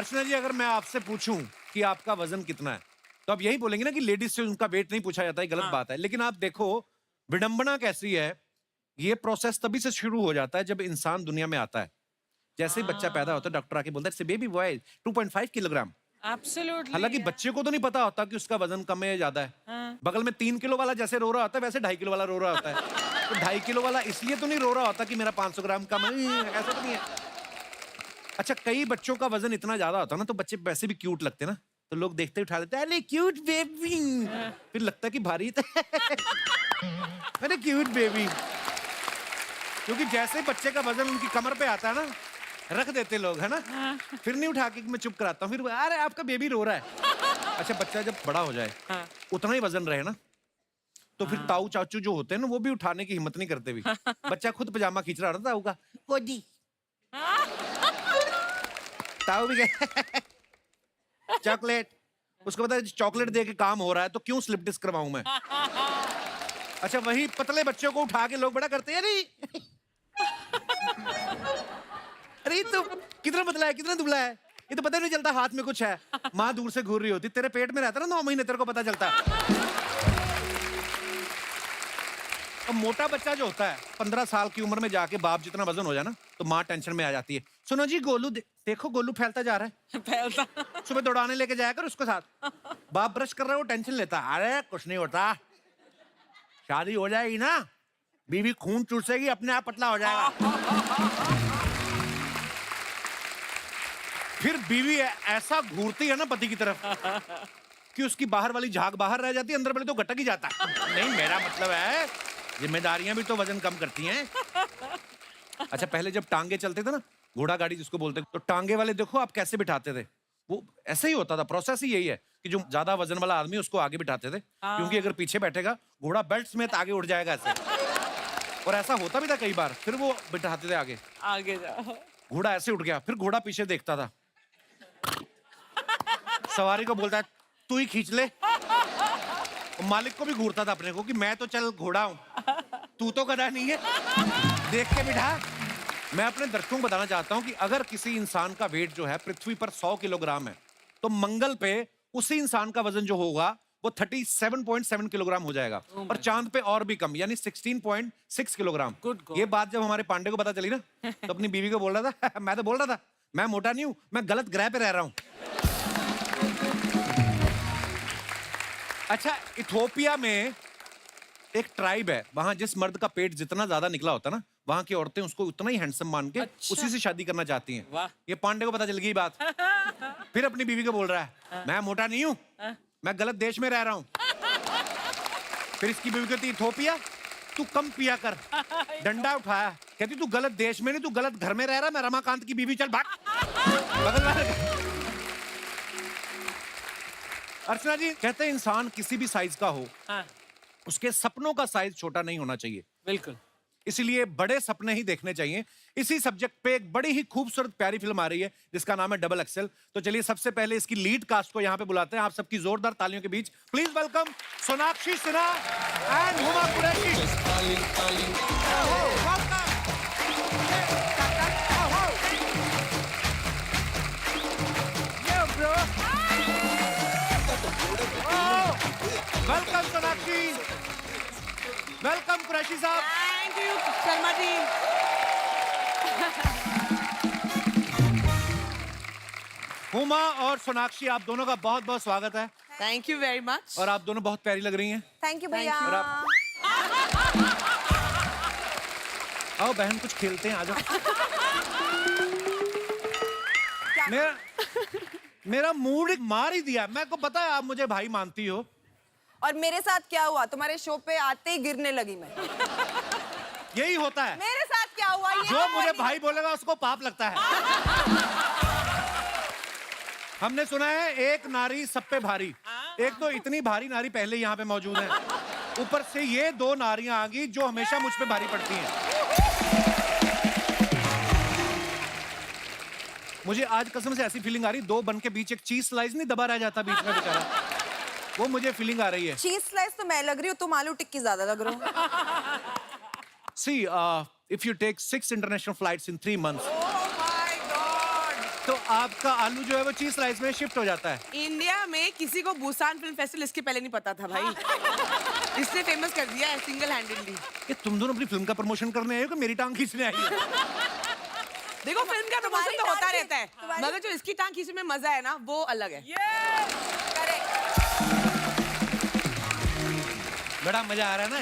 अर्चना जी, अगर मैं आपसे पूछूं कि आपका वजन कितना है तो आप यही बोलेंगे ना कि लेडीज से उनका वेट नहीं पूछा जाता है, गलत बात है। लेकिन आप देखो विडंबना कैसी है, ये प्रोसेस तभी से शुरू हो जाता है जब इंसान दुनिया में आता है। जैसे ही बच्चा पैदा होता है, डॉक्टर आके बोलता है बेबी बॉय 2.5 किलोग्राम। एब्सोल्युटली। हालांकि बच्चे को तो नहीं पता होता कि उसका वजन कम है या ज्यादा है। बगल में 3 किलो वाला जैसे रो रहा होता है वैसे 2.5 किलो वाला रो रहा होता है। तो 2.5 किलो वाला इसलिए तो नहीं रो रहा होता कि मेरा 500 ग्राम कम है, ऐसा तो नहीं है। अच्छा, कई बच्चों का वजन इतना ज्यादा होता है ना तो बच्चे वैसे भी क्यूट लगते हैं ना, तो लोग देखते ही उठा लेते हैं, अरे क्यूट बेबी। फिर लगता है कि भारी अरे क्यूट बेबी। क्योंकि जैसे ही बच्चे का वजन उनकी कमर पे आता है ना, रख देते लोग, है ना। फिर नहीं उठा के मैं चुप कराता हूँ, फिर अरे आपका बेबी रो रहा है। अच्छा, बच्चा जब बड़ा हो जाए उतना ही वजन रहे ना, तो फिर ताऊ चाचू जो होते हैं ना वो भी उठाने की हिम्मत नहीं करते भी। बच्चा खुद पजामा खींच रहा था ताऊ का, गोदी। ताऊ भी गए चॉकलेट। उसको पता है चॉकलेट दे के काम हो रहा है तो क्यों स्लिप डिस्क करवाऊं मैं। अच्छा, वही पतले बच्चों को उठा के लोग बड़ा करते हैं, अरे अरे तो कितना पतला है, कितना दुबला है, ये तो पता नहीं चलता हाथ में कुछ है। माँ दूर से घूर रही होती, तेरे पेट में रहता ना 9 महीने, तेरे को पता चलता। अब मोटा बच्चा जो होता है 15 साल की उम्र में जाके बाप जितना वजन हो जाए ना तो माँ टेंशन में आ जाती है। सुनो जी, गोलू देखो गोलू फैलता जा रहा है, फैलता। सुबह दौड़ाने लेके जाया कर उसके साथ। बाप ब्रश कर रहा है, वो टेंशन लेता, अरे कुछ नहीं होता, शादी हो जाएगी ना, बीवी खून चूसेगी, अपने आप पतला हो जाएगा। फिर बीवी ऐसा घूरती है ना पति की तरफ कि उसकी बाहर वाली झाग बाहर रह जाती है, अंदर वाले तो गटक ही जाता है। नहीं, मेरा मतलब है जिम्मेदारियां भी तो वजन कम करती हैं। अच्छा, पहले जब टांगे चलते थे ना, घोड़ा गाड़ी जिसको बोलते हैं, तो टांगे वाले देखो आप कैसे बिठाते थे, वो ऐसे ही होता था। प्रोसेस ही यही है कि जो ज्यादा वजन वाला आदमी उसको आगे बिठाते थे, क्योंकि अगर पीछे बैठेगा घोड़ा बेल्ट समेत आगे उड़ जाएगा ऐसे। और ऐसा होता भी था कई बार, फिर वो बिठाते थे आगे, आगे जाओ। घोड़ा ऐसे उठ गया, फिर घोड़ा पीछे देखता था, सवारी को बोलता है तू ही खींच ले। मालिक को भी घूरता था अपने को कि मैं तो चल घोड़ा हूं, तू तो गधा नहीं है, देख के बिठा। मैं अपने दर्शकों को बताना चाहता हूं कि अगर किसी इंसान का वेट जो है पृथ्वी पर 100 किलोग्राम है तो मंगल पे उसी इंसान का वजन जो होगा वो 37.7 किलोग्राम हो जाएगा। और चांद पे और भी कम, यानी 16.6 किलोग्राम। ये बात जब हमारे पांडे को पता चली ना तो अपनी बीवी को बोल रहा था मैं तो बोल रहा था मैं मोटा नहीं हूं, मैं गलत ग्रह पे रह रहा हूं। अच्छा, इथोपिया में एक ट्राइब है, वहां जिस मर्द का पेट जितना ज्यादा निकला होता ना, वहां की औरतें उसको उतना ही हैंडसम मान के उसी से शादी करना चाहती हैं। वाह। ये पांडे को पता चल गई बात। फिर अपनी बीवी को बोल रहा है मैं मोटा नहीं हूं, मैं गलत देश में रह रहा हूं। फिर इसकी बीवी कहती इथोपिया तू कम पिया कर, डंडा उठाया, कहती तू गलत देश में नहीं, तू गलत घर में रह रहा, मैं रमाकांत की बीवी, चल भाग बगल वाले। अर्चना जी कहते हैं इंसान किसी भी साइज का हो, उसके सपनों का साइज छोटा नहीं होना चाहिए। बिल्कुल। इसलिए बड़े सपने ही देखने चाहिए। इसी सब्जेक्ट पे एक बड़ी ही खूबसूरत प्यारी फिल्म आ रही है जिसका नाम है डबल एक्सेल। तो चलिए सबसे पहले इसकी लीड कास्ट को यहाँ पे बुलाते हैं, आप सबकी जोरदार तालियों के बीच please welcome Sonakshi Sinha and Huma Qureshi. Welcome Sonakshi, welcome Qureshi साहब। Thank you Sharma ji. हुमा और सोनाक्षी, आप दोनों का बहुत बहुत स्वागत है। Thank you very much. और आप दोनों बहुत प्यारी लग रही हैं। थैंक यू भैया। और आप आओ बहन कुछ खेलते हैं, आ जाओ। मेरा मूड मार ही दिया। मैं को पता है आप मुझे भाई मानती हो। और मेरे साथ क्या हुआ, तुम्हारे शो पे आते ही गिरने लगी मैं। यही होता है। मेरे साथ क्या हुआ ये जो मुझे भाई बोलेगा उसको पाप लगता है। हमने सुना है एक नारी सब पे भारी। एक तो इतनी भारी नारी पहले यहाँ पे मौजूद है, ऊपर से ये 2 नारियां आ गई जो हमेशा मुझ पे भारी पड़ती हैं। मुझे आज कसम से ऐसी फीलिंग आ रही, 2 बन के बीच एक चीज स्लाइस नहीं दबा रह जाता बीच में बेचारा, वो मुझे फीलिंग आ रही है। चीज स्लाइस तो मैं लग रही हूँ, तुम आलू टिक्की ज्यादा लग रहे हो। See, if you take 6 international flights in 3 months, Oh my God! तो आपका आलू जो है वो चीज स्लाइस में शिफ्ट हो जाता है। इंडिया में किसी को बुसान फिल्म फेस्टिवल इसके पहले नहीं पता था भाई। इसने फेमस कर दिया है सिंगल हैंडेडली। ये तुम दोनों अपनी फिल्म का प्रमोशन करने आए हो कि मेरी टांग खींचने आई हो? देखो फिल्म का प्रमोशन तो होता रहता है, तुम्हारी- मगर जो इसकी टांग खींचने में मजा है ना वो अलग है। बड़ा मजा आ रहा है ना।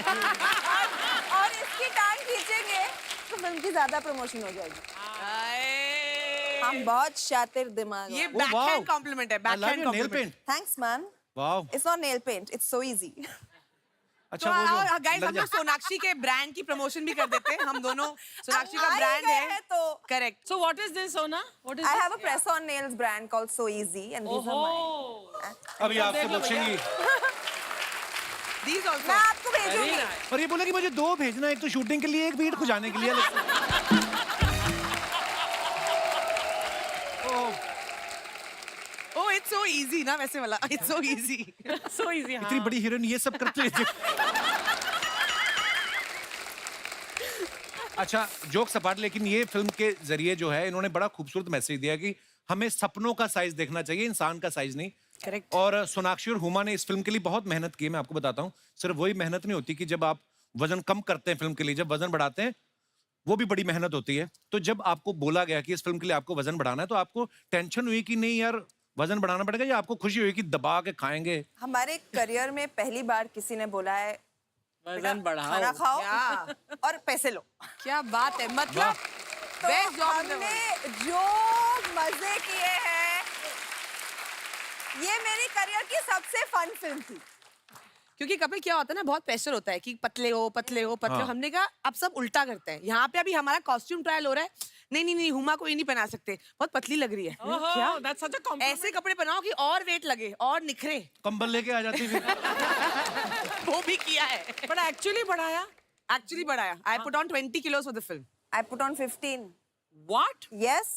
और इसकी टांग खींचेंगे तो फिल्म की ज्यादा प्रमोशन हो जाएगी। हम बहुत शातिर दिमाग ये वाले। बैकहैंड कॉम्प्लीमेंट है, backhand nail compliment. Paint. Thanks man. Wow. It's not nail paint, it's so easy. अच्छा तो वो जो गाइस लग हम लोग सोनाक्षी के ब्रांड की प्रमोशन भी कर देते हैं। हम दोनों सोनाक्षी का आ ही ब्रांड गए है हैं तो correct. So what is this, Sona? What is I this? have a press-on nails brand called So Easy, and these are mine. अभी आपसे पूछेंगी। दीज मैं आल्सो आपको Very भेजूंगी। nice. और ये बोला कि मुझे 2 भेजना, एक तो शूटिंग के लिए, एक बीट खुजाने के लिए। ओह इट्स सो इजी ना वैसे वाला, it's so easy. So easy, हाँ. इतनी बड़ी हीरोइन ये सब करते हैं। अच्छा जोक सपाट, लेकिन ये फिल्म के जरिए जो है इन्होंने बड़ा खूबसूरत मैसेज दिया कि हमें सपनों का साइज देखना चाहिए, इंसान का साइज नहीं। करेक्ट। और सोनाक्षी और हुमा ने इस फिल्म के लिए बहुत मेहनत की है। मैं आपको बताता हूँ, सिर्फ वही मेहनत नहीं होती कि जब आप वजन कम करते हैं फिल्म के लिए, जब वजन बढ़ाते हैं वो भी बड़ी मेहनत होती है। तो जब आपको बोला गया कि इस फिल्म के लिए आपको वजन बढ़ाना है, तो आपको टेंशन हुई कि नहीं यार वजन बढ़ाना पड़ेगा, या आपको खुशी हुई कि दबा के खाएंगे? हमारे करियर में पहली बार किसी ने बोला है वजन बढ़ाओ. खाना खाओ या। और पैसे लो। क्या बात है, मतलब तो बेस्ट जॉब हमने जो मजे किए हैं, ये मेरी करियर की सबसे फन फिल्म थी। क्योंकि कपिल क्या होता है ना, बहुत प्रेशर होता है कि पतले हो पतले हो पतले हो। हाँ। हमने कहा अब सब उल्टा करते हैं। यहाँ पे अभी हमारा कॉस्ट्यूम ट्रायल हो रहा है। नहीं नहीं नहीं, हुमा को ये नहीं पहना सकते, बहुत पतली लग रही है। Oh, that's such a compliment. ऐसे कपड़े पहनाओ कि और वेट लगे और निखरे। कंबल लेके आ जाती फिर। वो भी किया है, But actually बढ़ाया. एक्चुअली बढ़ाया। I put on 20 kilos for the film. I put on 15. What? Yes.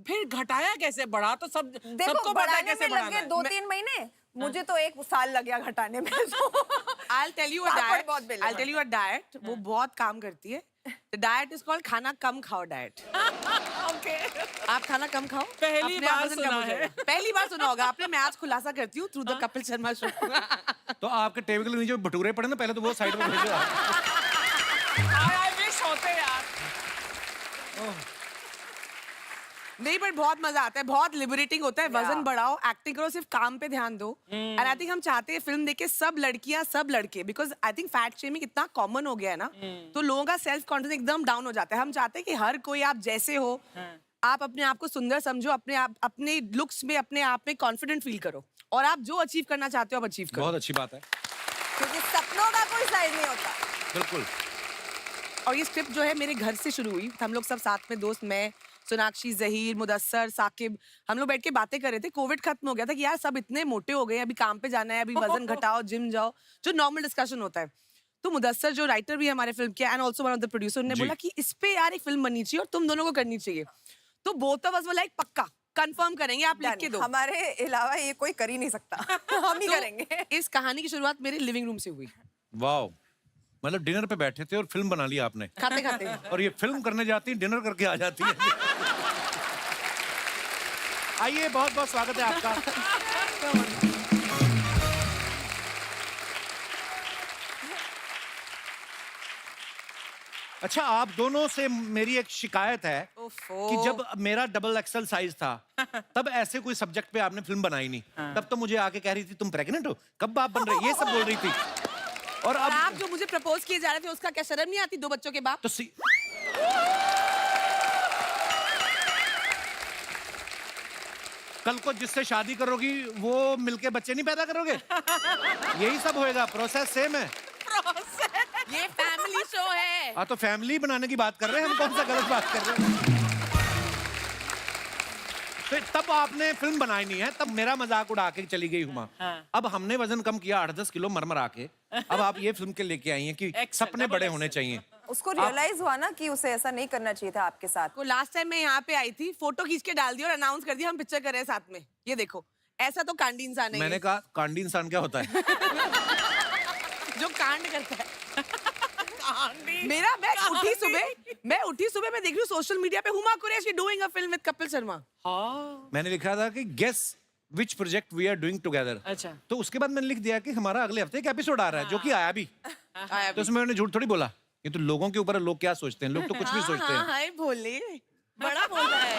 फिर घटाया कैसे? बढ़ा तो सब देखो सबको पता है बढ़ाने कैसे में लग बढ़ाना गए है. 2-3 महीने, मुझे तो 1 साल लग गया घटाने में। I'll tell you a papad diet. बहुत बेले I'll tell you a diet. वो बहुत काम करती है। The diet is called खाना कम खाओ diet. Okay. आप खाना कम खाओ, पहली अपने आप बार वजन कम सुना हो है। जाएगा। पहली बार सुना होगा आपने। मैं आज खुलासा करती हूँ through the Kapil Sharma show. तो आपके टेबल के नीचे भटूरे पड़े ना, पहले तो वो साइड में भेजो आप। I wish होते यार. नहीं पर बहुत मजा आता है, बहुत लिबरेटिंग होता है। वजन बढ़ाओ, एक्टिंग करो, सिर्फ काम पे ध्यान दो। एंड आई थिंक हम चाहते हैं फिल्म देख के सब लड़कियां सब लड़के, because I think fat shaming इतना कॉमन हो गया है ना, तो लोगों का सेल्फ कॉन्फिडेंस एकदम डाउन हो जाता है। हम चाहते हैं कि हर कोई आप जैसे हो, आप अपने आप को सुंदर समझो, अपने आप अपने लुक्स में अपने आप में कॉन्फिडेंट फील करो, और आप जो अचीव करना चाहते हो आप अचीव करो। बहुत अच्छी बात है। क्योंकि सपनों का कोई साइज नहीं होता। बिल्कुल। और ये स्क्रिप्ट जो है मेरे घर से शुरू हुई। हम लोग सब साथ में दोस्त, मैं, सोनाक्षी, जहीर, मुदस्सर, साकिब, हम लोग बैठ के बातें कर रहे थे। कोविड खत्म हो गया था कि यार सब इतने मोटे हो गए हैं, अभी काम पे जाना है, अभी वजन घटाओ, जिम जाओ, जो नॉर्मल डिस्कशन होता है। तो मुदस्सर जो राइटर भी है हमारे फिल्म के and also one of the producer, ने जी। बोला कि इस पे यार एक फिल्म बननी चाहिए और तुम दोनों को करनी चाहिए। तो both of us were like पक्का कंफर्म करेंगे, आप लिख के दो। हमारे अलावा ये कोई कर ही नहीं सकता। हम ही तो करेंगे। इस कहानी की शुरुआत मेरे लिविंग रूम से हुई, वाओ, मतलब डिनर पे बैठे थे और फिल्म बना ली आपने। खाते खाते। और ये फिल्म करने जाती है, डिनर करके आ जाती है। आइए, बहुत बहुत स्वागत है आपका। अच्छा, आप दोनों से मेरी एक शिकायत है ओफो। कि जब मेरा डबल एक्सल साइज था, तब ऐसे कोई सब्जेक्ट पे आपने फिल्म बनाई नहीं। तब तो मुझे आके कह रही थी तुम प्रेग्नेंट हो, कब बाप बन रहे, ये सब बोल रही थी। और और अब आप जो मुझे प्रपोज किए जा रहे थे उसका क्या शर्म नहीं आती, 2 बच्चों के बाप? तो कल को जिससे शादी करोगी वो मिलके बच्चे नहीं पैदा करोगे? यही सब होएगा, प्रोसेस सेम है। ये फैमिली शो है। हाँ, तो फैमिली बनाने की बात कर रहे हैं हम, कौन सा गलत बात कर रहे हैं? तो तब आपने फिल्म बनाई नहीं है, तब मेरा मजाक उड़ा के चली गई हुमा। हाँ। अब हमने वजन कम किया 8-10 किलो मरमरा के, अब आप ये फिल्म के लेके आई हैं कि सपने बड़े होने चाहिए। उसको रियलाइज हुआ ना कि उसे ऐसा नहीं करना चाहिए था आपके साथ। को लास्ट टाइम मैं यहाँ पे आई थी, फोटो खींच के डाल दी और अनाउंस कर दिया हम पिक्चर कर रहे हैं साथ में, ये देखो। ऐसा तो कांडी इंसान है मैंने कहा कांडी इंसान क्या होता है? जो कांड करता है। कहानी मेरा मैं उठी सुबह मैं देख रही हूँ सोशल मीडिया पे Huma Qureshi doing a film with Kapil Sharma. हाँ मैंने लिखा था कि guess which project we are doing together. अच्छा तो उसके बाद मैंने लिख दिया कि हमारा अगले हफ्ते एक एपिसोड आ रहा है जो कि आया भी। तो उसमें मैंने झूठ थोड़ी बोला। ये तो लोगों के ऊपर है, लोग क्या सोचते हैं, लोग तो कुछ भी सोचते हैं। हाय भोले बड़ा बोला है,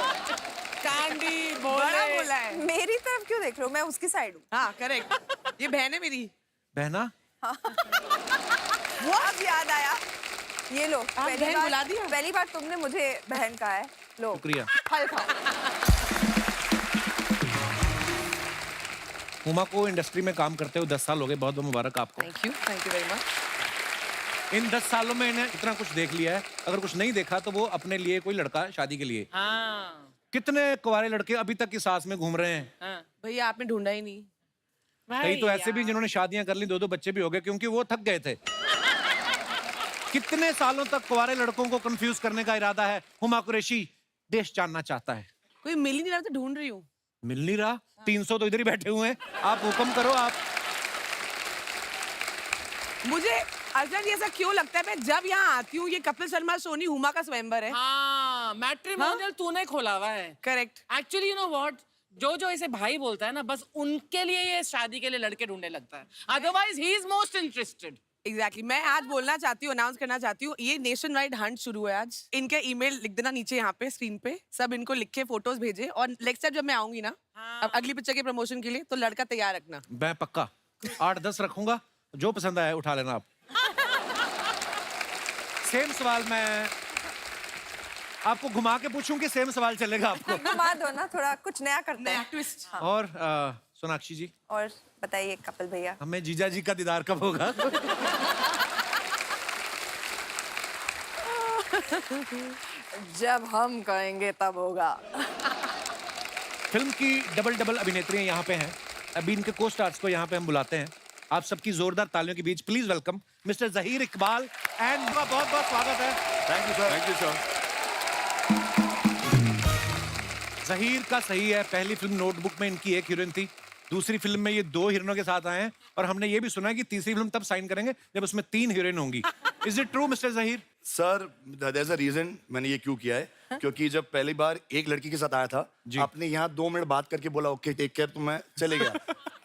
कैंडी बड़ा बोला है। मेरी तरफ क्यों देख रहे हो? मैं उसकी साइड हूँ। हाँ करेक्ट, ये बहन है मेरी। बहना वो अब याद आया। ये लो, बहन बुला दिया? पहली बार तुमने मुझे बहन कहा है। लो शुक्रिया। फल खाओ। हुमा को इंडस्ट्री में काम करते हुए 10 साल हो गए, बहुत बहुत मुबारक आपको। Thank you very much. इन 10 सालों में इन्हें इतना कुछ देख लिया है, अगर कुछ नहीं देखा तो वो अपने लिए कोई लड़का शादी के लिए। हाँ कितने कुंवारे लड़के अभी तक की सास में घूम रहे हैं। हाँ भैया आपने ढूंढा ही नहीं। कई तो ऐसे भी जिन्होंने शादियां कर ली, 2-2 बच्चे भी हो गए क्योंकि वो थक गए थे। कितने सालों तक कुंवारे लड़कों को कंफ्यूज करने का इरादा है हुमा कुरैशी देश जानना चाहता है। कोई मिल ही नहीं रहा तो ढूंढ रही हूँ। मिल नहीं रहा, 300 तो इधर ही बैठे हुए हैं, आप हुक्म करो। आप मुझे अर्जुन जी ऐसा क्यों लगता है, मैं जब यहाँ आती हूँ ये कपिल शर्मा सोनी हुमा का स्वयंवर है। हाँ मैट्रिमोनियल तूने खोला हुआ है। Correct. Actually you know what, जो ऐसे भाई बोलता है ना, बस उनके लिए ये शादी के लिए लड़के ढूंढने लगता है, otherwise he is most interested. Exactly मैं आज बोलना चाहती हूँ, अनाउंस करना चाहती हूँ, ये नेशन वाइड हंट शुरू है आज। इनके ईमेल लिख देना नीचे यहाँ पे स्क्रीन पे, सब इनको लिख के फोटोज भेजे, और नेक्स्ट टाइम जब मैं आऊंगी ना अब अगली पिक्चर के प्रमोशन के लिए, तो लड़का तैयार रखना। मैं पक्का 8-10 रखूंगा, जो पसंद आए उठा लेना आप। सेम सवाल मैं आपको घुमा के पूछूं कि सेम सवाल चलेगा आपको? घुमा दो ना, थोड़ा कुछ नया करते हैं। ट्विस्ट। और सोनाक्षी जी, और बताइए कपिल भैया। हमें जीजा जी का दीदार कब होगा? जब हम कहेंगे तब होगा। फिल्म की डबल अभिनेत्रियां यहाँ पे हैं। अभी इनके को स्टार्स को यहाँ पे हम बुलाते हैं। आप सबकी जोरदार तालियों के बीच please welcome mister Zaheer Iqbal and बहुत बहुत स्वागत है। Thank you sir. Thank you sir. Zaheer का सही है, पहली फिल्म नोटबुक में इनकी एक हीरोइन थी, दूसरी फिल्म में ये 2 हीरोइनों के साथ आए हैं, और हमने ये भी सुना है कि तीसरी फिल्म तब साइन करेंगे जब उसमें 3 हीरोइन होंगी। Is it true mister Zaheer? Sir there is a reason मैंने ये क्यों किया है, क्योंकि जब पहली बार एक लड़की के साथ आया था, आपने यहाँ 2 मिनट बात करके बोला ओके टेक केयर, तो मैं चले गया।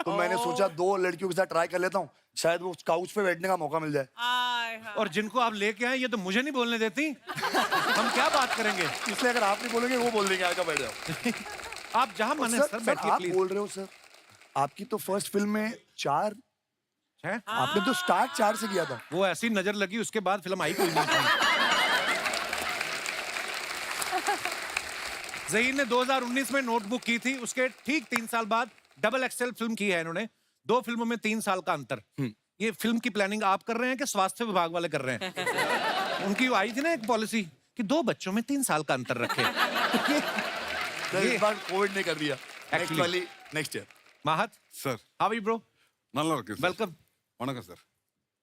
तो मैंने सोचा 2 लड़कियों के साथ ट्राई कर लेता हूँ, शायद वो काउच पे बैठने का मौका मिल जाए। और जिनको आप लेके आए ये तो मुझे नहीं बोलने देती। हम क्या बात करेंगे? इसलिए अगर आप नहीं बोलेंगे वो बोल देंगे, आकर बैठ जाओ। आप जहां मन है सर बैठिए आप प्लीज। बोल रहे हो सर, आपकी तो फर्स्ट फिल्म में 4, है? आपने तो स्टार्ट 4 से किया था। वो ऐसी नजर लगी, उसके बाद फिल्म आई कोई नहीं थी। जहीर ने 2019 में नोटबुक की थी, उसके ठीक 3 साल बाद डबल XL फिल्म की है इन्होंने। 2 फिल्मों में 3 साल का अंतर। ये फिल्म की प्लानिंग आप कर रहे हैं कि स्वास्थ्य विभाग वाले कर रहे हैं? उनकी आई थी ना एक पॉलिसी कि 2 बच्चों में 3 साल का अंतर रखे। सर इस बार कोविड ने कर दिया। Actually. Next year. Mahat sir how are you bro? நல்லா இருக்கு சார். वेलकम। வணக்கம் சார்.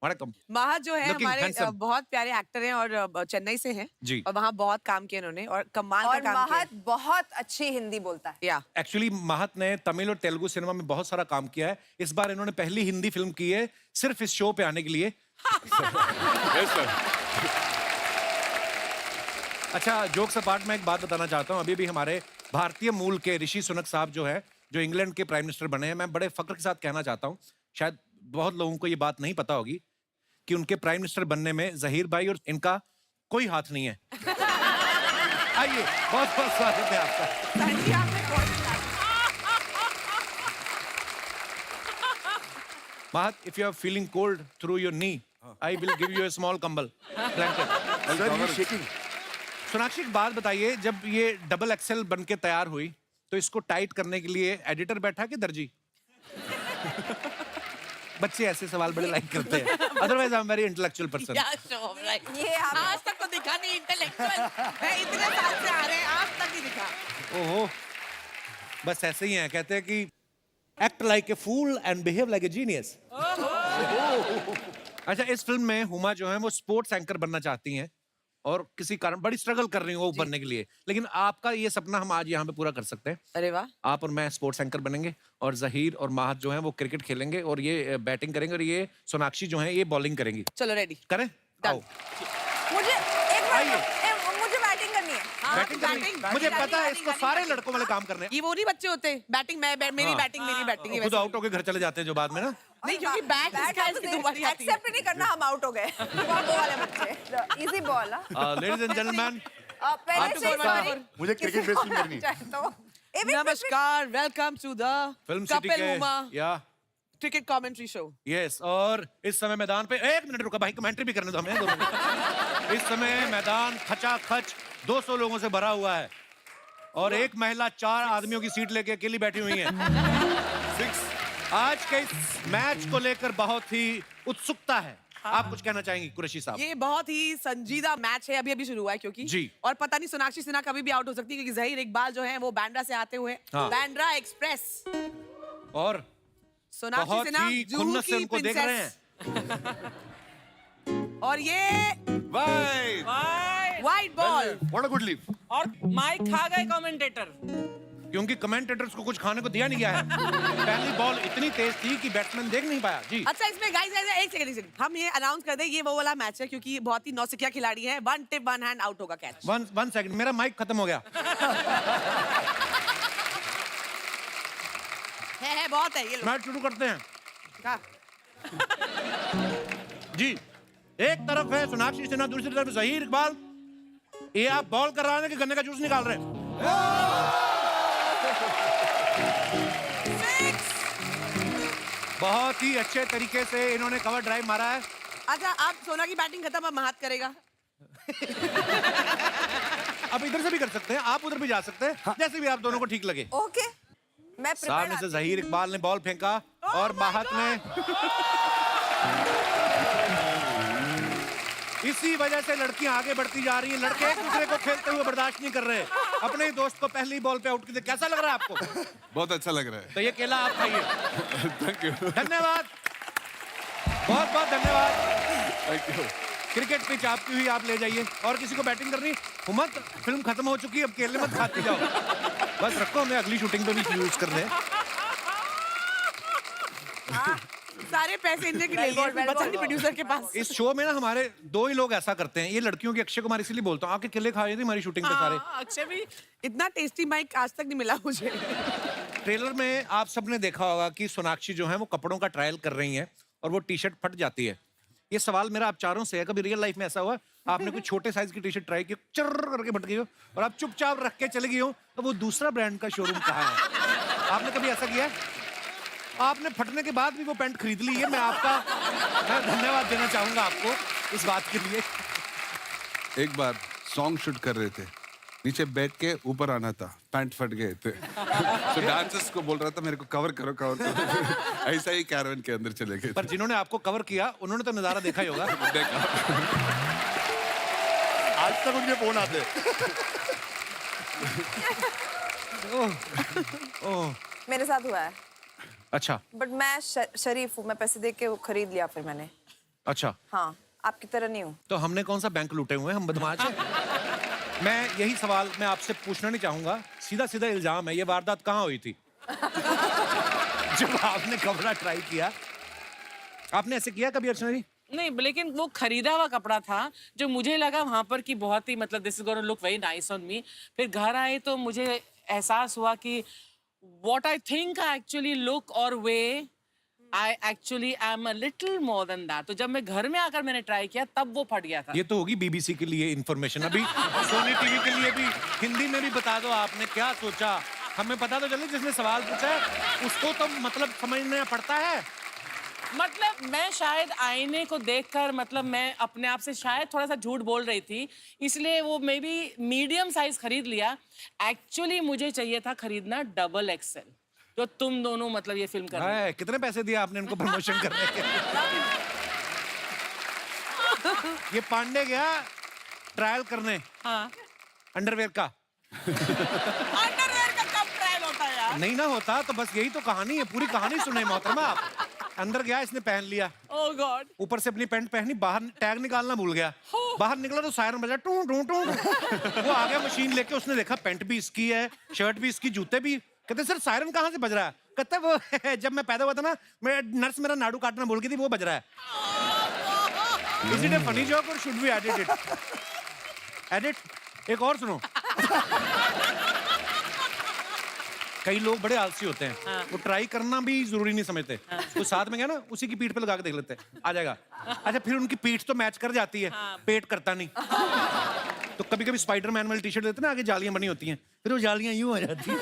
वणकम। महत जो है Looking हमारे handsome. बहुत प्यारे एक्टर हैं, और चेन्नई से हैं जी। और वहाँ बहुत काम किया इन्होंने, और कमाल का और काम किया। महत बहुत अच्छी हिंदी बोलता है। या एक्चुअली महत ने तमिल और तेलुगु सिनेमा में बहुत सारा काम किया है। इस बार इन्होंने पहली हिंदी फिल्म की है सिर्फ इस शो पे आने के लिए। Yes sir. अच्छा जोक्स अपार्ट में एक बात बताना चाहता हूँ, अभी भी हमारे भारतीय मूल के ऋषि सुनक साहब जो है, जो इंग्लैंड के प्राइम मिनिस्टर बने हैं, मैं बड़े फक्र के साथ कहना चाहता हूँ, शायद बहुत लोगों को ये बात नहीं पता होगी कि उनके प्राइम मिनिस्टर बनने में जहीर भाई और इनका कोई हाथ नहीं है। आइए, बहुत बहुत स्वागत है आपका। थैंक यू, आपने बहुत अच्छा। महत, if you are feeling cold through your knee, I will give you a small कंबल, blanket. सर ये शेकिंग। सोनाक्षी एक बात बताइए, जब ये डबल XL बन के तैयार हुई तो इसको टाइट करने के लिए एडिटर बैठा कि दर्जी? बच्चे ऐसे सवाल बड़े लाइक करते हैं। Otherwise I am very intellectual person. ये आप आज तक तो दिखा नहीं इंटेलेक्चुअल है, इतने साल से आ रहे हैं, आज तक नहीं दिखा। ओहो, बस ऐसे ही हैं, कहते हैं कि act like a fool and behave like a genius. अच्छा, इस फिल्म में हुमा जो है वो स्पोर्ट्स एंकर बनना चाहती हैं और किसी कारण बड़ी स्ट्रगल कर रही हूँ वो बनने के लिए, लेकिन आपका ये सपना हम आज यहाँ पे पूरा कर सकते हैं। अरे वाह। आप और मैं स्पोर्ट्स एंकर बनेंगे और जहीर और महत जो है वो क्रिकेट खेलेंगे और ये बैटिंग करेंगे और ये सोनाक्षी जो है ये बॉलिंग करेंगी। चलो रेडी। करें? आओ मुझे एक आइए। मुझे बैटिंग करनी है। बैटिंग करनी मुझे पता है इसको सारे लड़कों वाले काम करने हैं। ये वो नहीं बच्चे होते बैटिंग मेरी हाँ। बैटिंग मेरी बैटिंग खुद आउट होके घर चले जाते हैं जो बाद में ना। नहीं क्योंकि बैट इसकी तुम्हारी आती है एक्सेप्ट नहीं करना, हम आउट हो गए। वो वाले बच्चे। Easy ball. Ladies and gentleman पहले से सॉरी। मुझे क्रिकेट बेस फिल्म करनी है। तो नमस्कार welcome to the film city Kapil के उमा या क्रिकेट कमेंट्री शो। यस और इस समय मैदान पे 1 मिनट रुका भाई कमेंट्री भी करने दो हमें 2 मिनट। इस समय मैदान खचाखच 200 लोगों से भरा हुआ है और एक महिला 4 आदमियों की सीट लेके अकेली बैठी हुई है। आज के इस मैच को लेकर बहुत ही उत्सुकता है। आप कुछ कहना चाहेंगी कुरैशी साहब? ये बहुत ही संजीदा मैच है, अभी शुरू हुआ है क्योंकि जी। और पता नहीं सोनाक्षी सिन्हा कभी भी आउट हो सकती है क्योंकि जहीर इकबाल जो है वो बैंड्रा से आते हुए हाँ। बैंड्रा एक्सप्रेस और सोनाक्षी बहुत सिन्हा ही जूहू खुन्नस से की उनको देख रहे प्रिंसेस हैं। और ये Bye. White ball What a good leave. और माइक खा गए कमेंटेटर। क्योंकि कमेंटेटर्स को कुछ खाने को दिया नहीं गया है। पहली बॉल इतनी तेज थी कि बैट्समैन देख नहीं पाया। जी अच्छा इसमें गाइस एक सेकंड हम ये अनाउंस कर दें ये वो वाला मैच है क्योंकि ये बहुत ही नौसिखिया खिलाड़ी है। 1 टिप 1 हैंड आउट होगा कैच। वन सेकंड मेरा माइक खत्म हो गया। है बहुत है ये लो। मैच शुरू करते हैं का? जी। एक तरफ है सोनाक्षी सिन्हा, दूसरी तरफ जहीर इकबाल। ये आप बॉल कर रहे हैं कि गन्ने का जूस निकाल रहे हैं? बहुत ही अच्छे तरीके से इन्होंने कवर ड्राइव मारा है। अच्छा आप सोना की बैटिंग खत्म अब महात करेगा। अब इधर से भी कर सकते हैं, आप उधर भी जा सकते हैं, जैसे भी आप दोनों को ठीक लगे। ओके मैं सामने से जहीर इकबाल ने बॉल फेंका और माहत ने इसी वजह से लड़कियां आगे बढ़ती जा रही हैं। लड़के एक दूसरे को खेलते हुए बर्दाश्त नहीं कर रहे। अपने ही दोस्त को पहली बॉल पे आउट किया। कैसा लग रहा है आपको? बहुत अच्छा लग रहा है। तो ये केला आप खाइए। Thank you. धन्यवाद, बहुत बहुत धन्यवाद। Thank you. क्रिकेट पिच आपकी हुई, आप ले जाइए। और किसी को बैटिंग करनी मत, फिल्म खत्म हो चुकी है, अब केले मत खाते जाओ। बस रखो, हमें अगली शूटिंग पे भी यूज करने हैं। सारे पैसे इनने के ले लिए बचा नहीं प्रोड्यूसर के पास। इस शो में ना हमारे 2 ही लोग ऐसा करते हैं। ये लड़कियों की अक्षय कुमार इसीलिए बोलता हूँ, आके केले खाए थे हमारी शूटिंग पे सारे। अक्षय भी इतना टेस्टी माइक आज तक नहीं मिला मुझे। ट्रेलर में आप सबने देखा होगा कि सोनाक्षी जो है वो कपड़ों का ट्रायल कर रही हैं और वो टी शर्ट फट जाती है। ये सवाल मेरा आप चारों से है, कभी रियल लाइफ में ऐसा हुआ आपने कोई छोटे साइज की टी शर्ट ट्राई की, चर्र करके फट गई हो और आप चुपचाप रख के चले गई हो, तो वो दूसरा ब्रांड का शोरूम कहाँ है? आपने कभी ऐसा किया? आपने फटने के बाद भी वो पैंट खरीद ली है। मैं धन्यवाद देना चाहूंगा आपको इस बात के लिए। एक बार सॉन्ग शूट कर रहे थे, नीचे बैठ के ऊपर आना था, पैंट फट गए थे। तो डांसर्स को बोल रहा था मेरे को कवर करो कवर करो। ऐसा ही कैरवन के अंदर चले गए। पर जिन्होंने आपको कवर किया उन्होंने तो नजारा देखा ही होगा। देखा। आज तक उनके फोन आते हैं। ओह मेरे साथ हुआ है अच्छा बट मैं शरीफ हूँ, मैं पैसे दे के वो खरीद लिया फिर मैंने। अच्छा, हाँ आपकी तरह नहीं हूँ। तो हमने कौन सा बैंक लूटे हुए हैं, हम बदमाश हैं। मैं यही सवाल मैं आपसे पूछना नहीं चाहूंगा, सीधा सीधा इल्जाम है, ये वारदात कहाँ हुई थी? जब आपने कपड़ा ट्राई किया, आपने ऐसे किया कभी अर्चना जी? नहीं लेकिन वो खरीदा हुआ कपड़ा था जो मुझे लगा वहां पर कि बहुत ही मतलब this is gonna look very nice on me. फिर घर आए तो मुझे एहसास हुआ कि what I think I actually look or weigh, I actually am a little more than that. तो जब मैं घर में आकर मैंने ट्राई किया तब वो फट गया था। ये तो होगी बीबीसी के लिए इंफॉर्मेशन। अभी सोनी टीवी के लिए भी हिंदी में भी बता दो, आपने क्या सोचा, हमें पता तो चले जिसने सवाल पूछा है उसको तो मतलब समझना पड़ता है। मतलब मैं शायद आईने को देखकर मतलब मैं अपने आप से शायद थोड़ा सा झूठ बोल रही थी, इसलिए वो मे बी मीडियम साइज खरीद लिया। एक्चुअली मुझे चाहिए था खरीदना डबल एक्सएल, जो तुम दोनों मतलब ये फिल्म कर रहे हो। कितने पैसे दिए आपने इनको प्रमोशन करने के? ये पांडे गया ट्रायल करने हाँ अंडरवेयर का। अंडरवेयर का कब ट्रायल होता है यार? नहीं ना होता तो बस यही तो कहानी है, पूरी कहानी सुने मोहतरमा आप। अंदर गया, इसने पहन लिया, ओह गॉड, ऊपर से अपनी पैंट पहनी, बाहर टैग निकालना भूल गया। बाहर निकला तो सायरन बजा, टू टू टू। वो आ गया मशीन लेके, उसने देखा पैंट भी इसकी है, शर्ट भी इसकी, जूते भी। कहते सर सायरन कहाँ से बज रहा है? कहता वो जब मैं पैदा हुआ था ना, मैं नर्स मेरा नाड़ू काटना भूल गई थी, वो बज रहा है। Is it a funny joke or should we edit it? Edit? एक और सुनो। कई लोग बड़े आलसी होते हैं, वो ट्राई करना भी जरूरी नहीं समझते। तो साथ में गया ना, उसी की पीठ पे लगा के देख लेते हैं, आ जाएगा। अच्छा, फिर उनकी पीठ तो मैच कर जाती है, पेट करता नहीं। तो कभी कभी स्पाइडरमैन वाली टी शर्ट देते हैं ना, आगे जालियां बनी होती हैं, फिर वो जालियां यूं आ जाती हैं।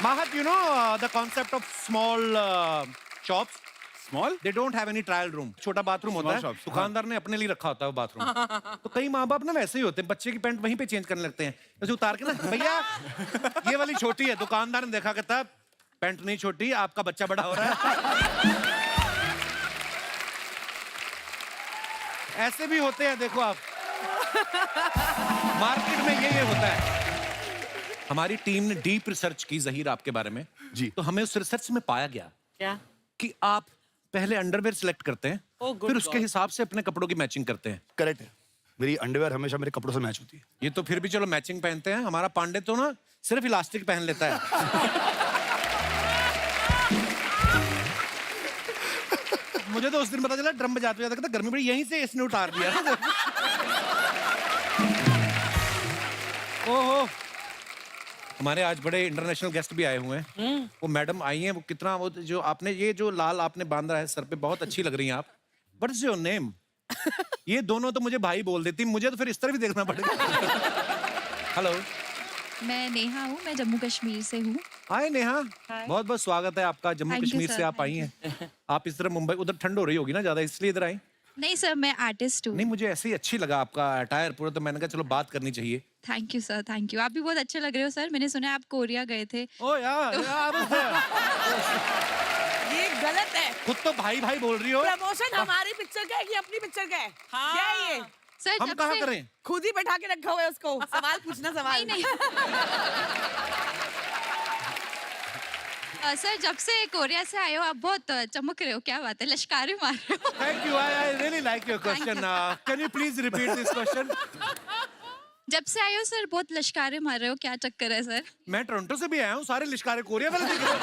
Mahat, you know the concept of small shops? Small? They don't have any trial room. छोटा बाथरूम होता है, Small shops, दुकानदार ने अपने लिए रखा होता है वो बाथरूम। तो कई माँ बाप ना वैसे ही होते हैं, बच्चे की पैंट वहीं पे चेंज करने लगते हैं, जैसे उतार के ना, भैया ये वाली छोटी है। दुकानदार ने देखा, कहता पैंट नहीं छोटी, आपका बच्चा बड़ा हो रहा है। ऐसे भी होते हैं, देखो आप मार्केट में ये होता है। हमारी टीम ने डीप रिसर्च की जहीर आपके बारे में जी। तो हमें उस रिसर्च में पाया गया क्या? कि आप पहले अंडरवेयर सिलेक्ट करते हैं, Oh, good फिर उसके God. हिसाब से अपने कपड़ों की मैचिंग करते हैं। करेक्ट है, मेरी अंडरवेयर हमेशा मेरे कपड़ों से मैच होती है। ये तो फिर भी चलो मैचिंग पहनते हैं, हमारा पांडे तो ना सिर्फ इलास्टिक पहन लेता है। मुझे तो उस दिन पता चला ड्रम बजाते जाता, गर्मी बड़ी, यहीं से इसने उतार दिया। ओहो, हमारे आज बड़े इंटरनेशनल गेस्ट भी आए हुए हैं। वो मैडम आई हैं, वो कितना, वो जो आपने ये जो लाल आपने बांधा है सर पे, बहुत अच्छी लग रही हैं आप। What is your name? ये दोनों तो मुझे भाई बोल देती, मुझे तो फिर इस तरह भी देखना पड़ेगा। हेलो, मैं नेहा हूँ, मैं जम्मू कश्मीर से हूँ। हाय नेहा, बहुत बहुत स्वागत है आपका। Jammu Thank you, Kashmir sir, से आप आई हैं। आप इस तरह मुंबई, उधर ठंड हो रही होगी ना ज्यादा, इसलिए इधर आई? नहीं सर, मैं आर्टिस्ट हूँ। नहीं, मुझे ऐसे ही अच्छी लगा आपका अटायर पूरा, तो मैंने कहा चलो बात करनी चाहिए। Thank you sir, thank you. आप भी बहुत अच्छे लग रहे हो सर। मैंने सुना है आप कोरिया गए थे। ओ यार, ये गलत है। खुद तो भाई भाई बोल रही हो। प्रमोशन हमारी पिक्चर का है कि अपनी पिक्चर का है? हाँ। क्या है ये? सर हम जब कहाँ से करें? खुद ही बैठा के रखा हुआ है उसको। सवाल पूछना, सवाल नहीं सर, जब से कोरिया से आए हो आप बहुत चमक रहे हो। क्या बात है, लश्कारे मार रहे हो। Thank you. I really like your question. Can you please repeat this question? जब से आए हो सर बहुत लश्कारे मार रहे हो, क्या चक्कर है सर? मैं टोरंटो से भी आया हूँ, सारे लिश्कारे कोरिया वाले दिख रहे हैं।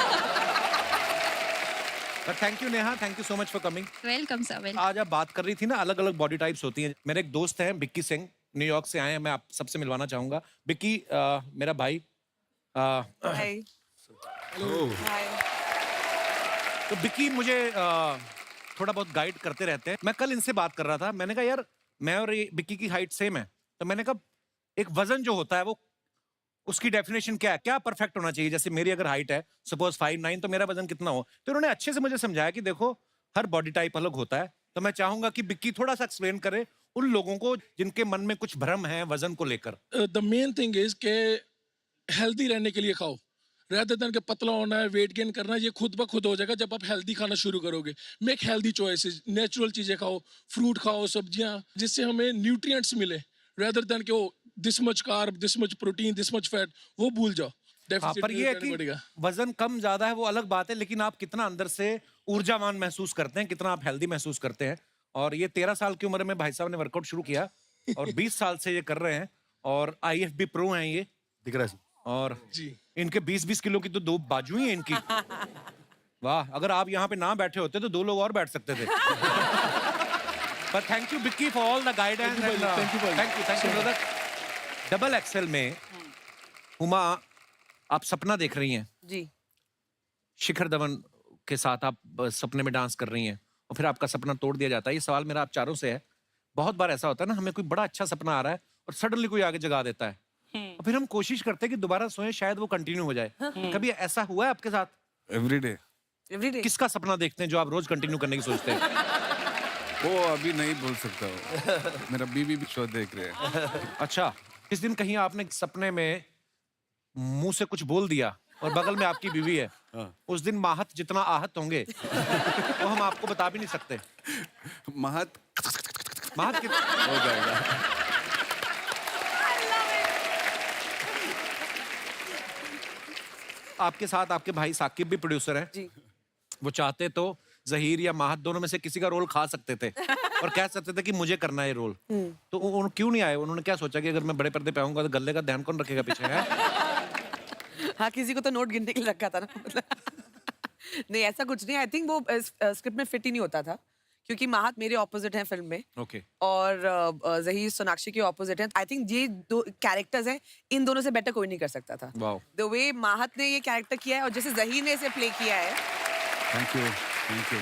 Thank you Neha, thank you so much for coming. Welcome sir, welcome. आज आप बात कर रही थी ना, अलग अलग बॉडी टाइप्स होती हैं। मेरे एक दोस्त हैं बिक्की सिंह, न्यूयॉर्क से आए हैं, मैं आप सबसे मिलवाना चाहूंगा। बिक्की मेरा भाई। हाय। हाय। तो बिक्की मुझे थोड़ा बहुत गाइड करते रहते हैं। मैं कल इनसे बात कर रहा था, मैंने कहा यार मैं और ये बिक्की की हाइट सेम है, तो मैंने कहा एक वजन जो होता है वो उसकी डेफिनेशन क्या है, क्या परफेक्ट होना चाहिए। जैसे मेरी अगर हाइट है सपोज 5'9", तो मेरा वजन कितना हो। तो उन्होंने अच्छे से मुझे समझाया कि देखो हर बॉडी टाइप अलग होता है। तो मैं चाहूंगा कि बिक्की थोड़ा सा एक्सप्लेन करे उन लोगों को जिनके मन में कुछ भ्रम है वजन को लेकर। द मेन थिंग इज के हेल्दी रहने के लिए खाओ, rather than के पतला होना है, वेट गेन करना है, ये खुद ब खुद हो जाएगा जब आप हेल्दी खाना शुरू करोगे। मेक हेल्दी चॉइसेस, नेचुरल चीजें खाओ, फ्रूट खाओ, सब्जियां, जिससे हमें न्यूट्रिएंट्स मिले, rather than के वो this much carb, this much protein, this much fat, वो भूल जाओ। हाँ, पर ये है कि वजन कम ज्यादा है वो अलग बात है, लेकिन आप कितना अंदर से ऊर्जावान महसूस करते हैं, कितना आप हेल्दी महसूस करते हैं। और ये 13 साल की उम्र में भाई साहब ने वर्कआउट शुरू किया और 20 साल से ये कर रहे हैं और IFB प्रो हैं ये, दिख रहा है सर? और जी। इनके 20-20 किलो की तो 2 बाजू ही हैं इनकी। वाह, अगर आप यहाँ पे ना बैठे होते तो 2 लोग और बैठ सकते थे। पर thank you Bikki for all the guidance. Thank you brother. Double XL में हुमा आप सपना देख रही हैं, जी। शिखर धवन के साथ आप सपने में डांस कर रही हैं और फिर आपका सपना तोड़ दिया जाता है। ये सवाल मेरा आप चारों से है। बहुत बार ऐसा होता है ना, हमें कोई बड़ा अच्छा सपना आ रहा है और सडनली कोई आगे जगा देता है और फिर हम कोशिश करते हैं कि दोबारा सोएं, शायद वो कंटिन्यू हो जाए। कभी ऐसा हुआ है आपके साथ? एवरीडे। एवरीडे। किसका सपना देखते हैं जो आप रोज कंटिन्यू करने की सोचते हैं? वो अभी नहीं बोल सकता वो। मेरा बीबी भी शो देख रहे हैं। अच्छा, इस दिन कहीं आपने सपने में मुंह से कुछ बोल दिया और बगल में आपकी बीवी है, उस दिन माहत जितना आहत होंगे वो हम आपको बता भी नहीं सकते। महत माहत हो जाएगा। आपके साथ आपके भाई साकिब भी प्रोड्यूसर हैं। जी। वो चाहते तो जहीर या माहत दोनों में से किसी का रोल खा सकते थे और कह सकते थे कि मुझे करना है ये रोल। तो क्यों नहीं आए? उन्होंने क्या सोचा कि अगर मैं बड़े पर्दे पे आऊंगा तो गले का ध्यान कौन रखेगा पीछे है? हाँ, किसी को तो नोट गिनने के लिए रखा था ना। नहीं, ऐसा कुछ नहीं। आई थिंक वो स्क्रिप्ट में फिट ही नहीं होता था क्योंकि माहत मेरे ऑपोजिट हैं फिल्म में ओके और जहीर सोनाक्षी के ऑपोजिट हैं. आई थिंक ये दो कैरेक्टर्स हैं, इन दोनों से बेटर कोई नहीं कर सकता था. वाओ द वे माहत ने ये कैरेक्टर किया है और जैसे जहीर ने इसे प्ले किया है, थैंक यू थैंक यू.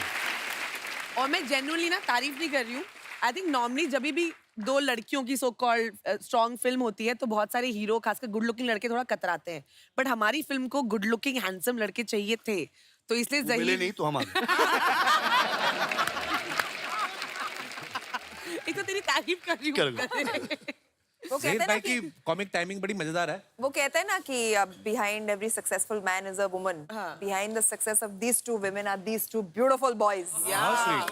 और मैं जेन्युइनली ना तारीफ नहीं कर रही हूँ. आई थिंक नॉर्मली जब भी दो लड़कियों की सो कॉल्ड स्ट्रॉन्ग फिल्म होती है तो बहुत सारे हीरो खासकर गुड लुकिंग लड़के थोड़ा कतराते हैं, बट हमारी फिल्म को गुड लुकिंग हैंडसम लड़के चाहिए थे, तो इसलिए मिले जहीर नहीं तो हम आ गए. एक तो तेरी तारीफ कर रही कर हूँ. वो कहते ज़हीर हैं ना भाई की कि कॉमिक टाइमिंग बड़ी मजेदार है. वो कहते हैं ना कि behind every successful man is a woman. हाँ. Behind the success of these two women are these two beautiful boys. How sweet.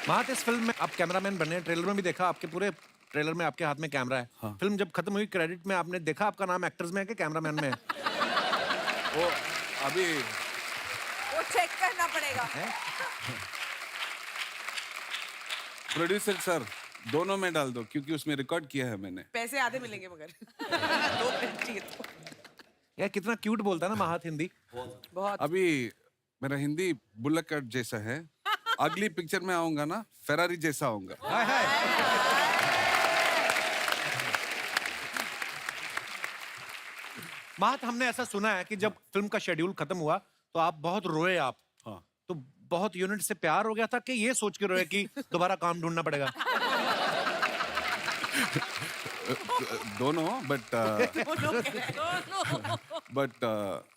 माहत इस फिल्म में आप कैमरामैन बने, ट्रेलर में भी देखा, आपके पूरे ट्रेलर में आपके हाथ में कैमरा है. फिल्म जब खत्म हुई क्रेडिट में आपने देखा आपका नाम एक्टर्स में है कि कैमरामैन में है? वो अभी वो चेक करना पड़ेगा. प्रोड्यूसर सर दोनों में डाल दो क्योंकि उसमें रिकॉर्ड किया है मैंने. पैसे आधे मिलेंगे मगर 2 मिनट चाहिए तो. यार कितना क्यूट बोलता है ना माहत हिंदी. बहुत. अभी मेरा हिंदी बुल्लक कट जैसा है. अगली पिक्चर में आऊंगा ना फेरारी जैसा आऊंगा. हाय हाय. माहत हमने ऐसा सुना है कि जब फिल्म का शेड्यूल खत्म हुआ तो आप बहुत रोए आप. हाँ. तो बहुत यूनिट से प्यार हो गया था कि ये सोच के रोए कि दोबारा काम ढूंढना पड़ेगा? दोनों बट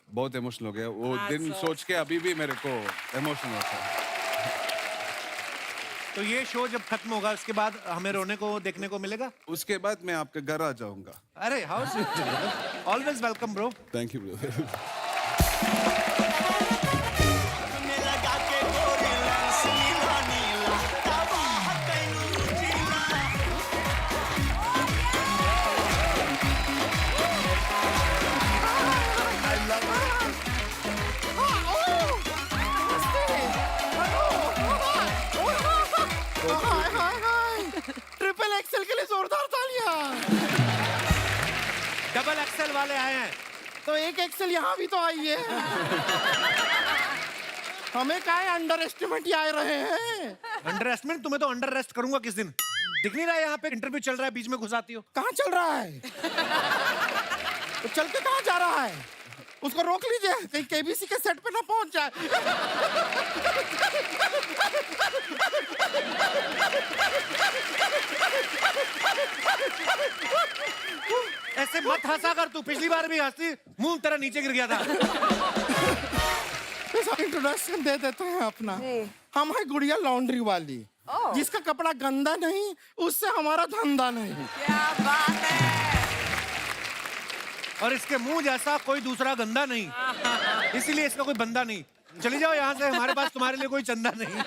बहुत इमोशनल हो गया वो दिन सोच के. अभी भी मेरे को इमोशनल होता है. तो ये शो जब खत्म होगा उसके बाद हमें रोने को देखने को मिलेगा? उसके बाद मैं आपके घर आ जाऊंगा. अरे how sweet. Always welcome bro. Thank you brother. Triple XL के लिए जोरदार तालियां. डबल एक्सेल वाले आए हैं. तो एक एक्सेल यहाँ भी तो आई है. हमें क्या अंडर एस्टिमेट ही आ रहे हैं. Under estimate? तुम्हें तो अंडर रेस्ट करूंगा किस दिन. दिख नहीं रहा है यहाँ पे इंटरव्यू चल रहा है बीच में घुस आती हो. कहाँ चल रहा है? तो चल के कहाँ जा रहा है? उसको रोक लीजिए कहीं केबीसी के सेट पे ना पहुंच जाए. ऐसे मत हंसा कर तू. पिछली बार भी हंसी मुंह तेरा नीचे गिर गया था. इंट्रोडक्शन दे देते हैं अपना. जी. हम है गुड़िया लॉन्ड्री वाली, जिसका कपड़ा गंदा नहीं उससे हमारा धंधा नहीं. क्या बात है. और इसके मुंह जैसा कोई दूसरा गंदा नहीं, इसीलिए इसका कोई बंदा नहीं. चली जाओ यहाँ से, हमारे पास तुम्हारे लिए कोई चंदा नहीं.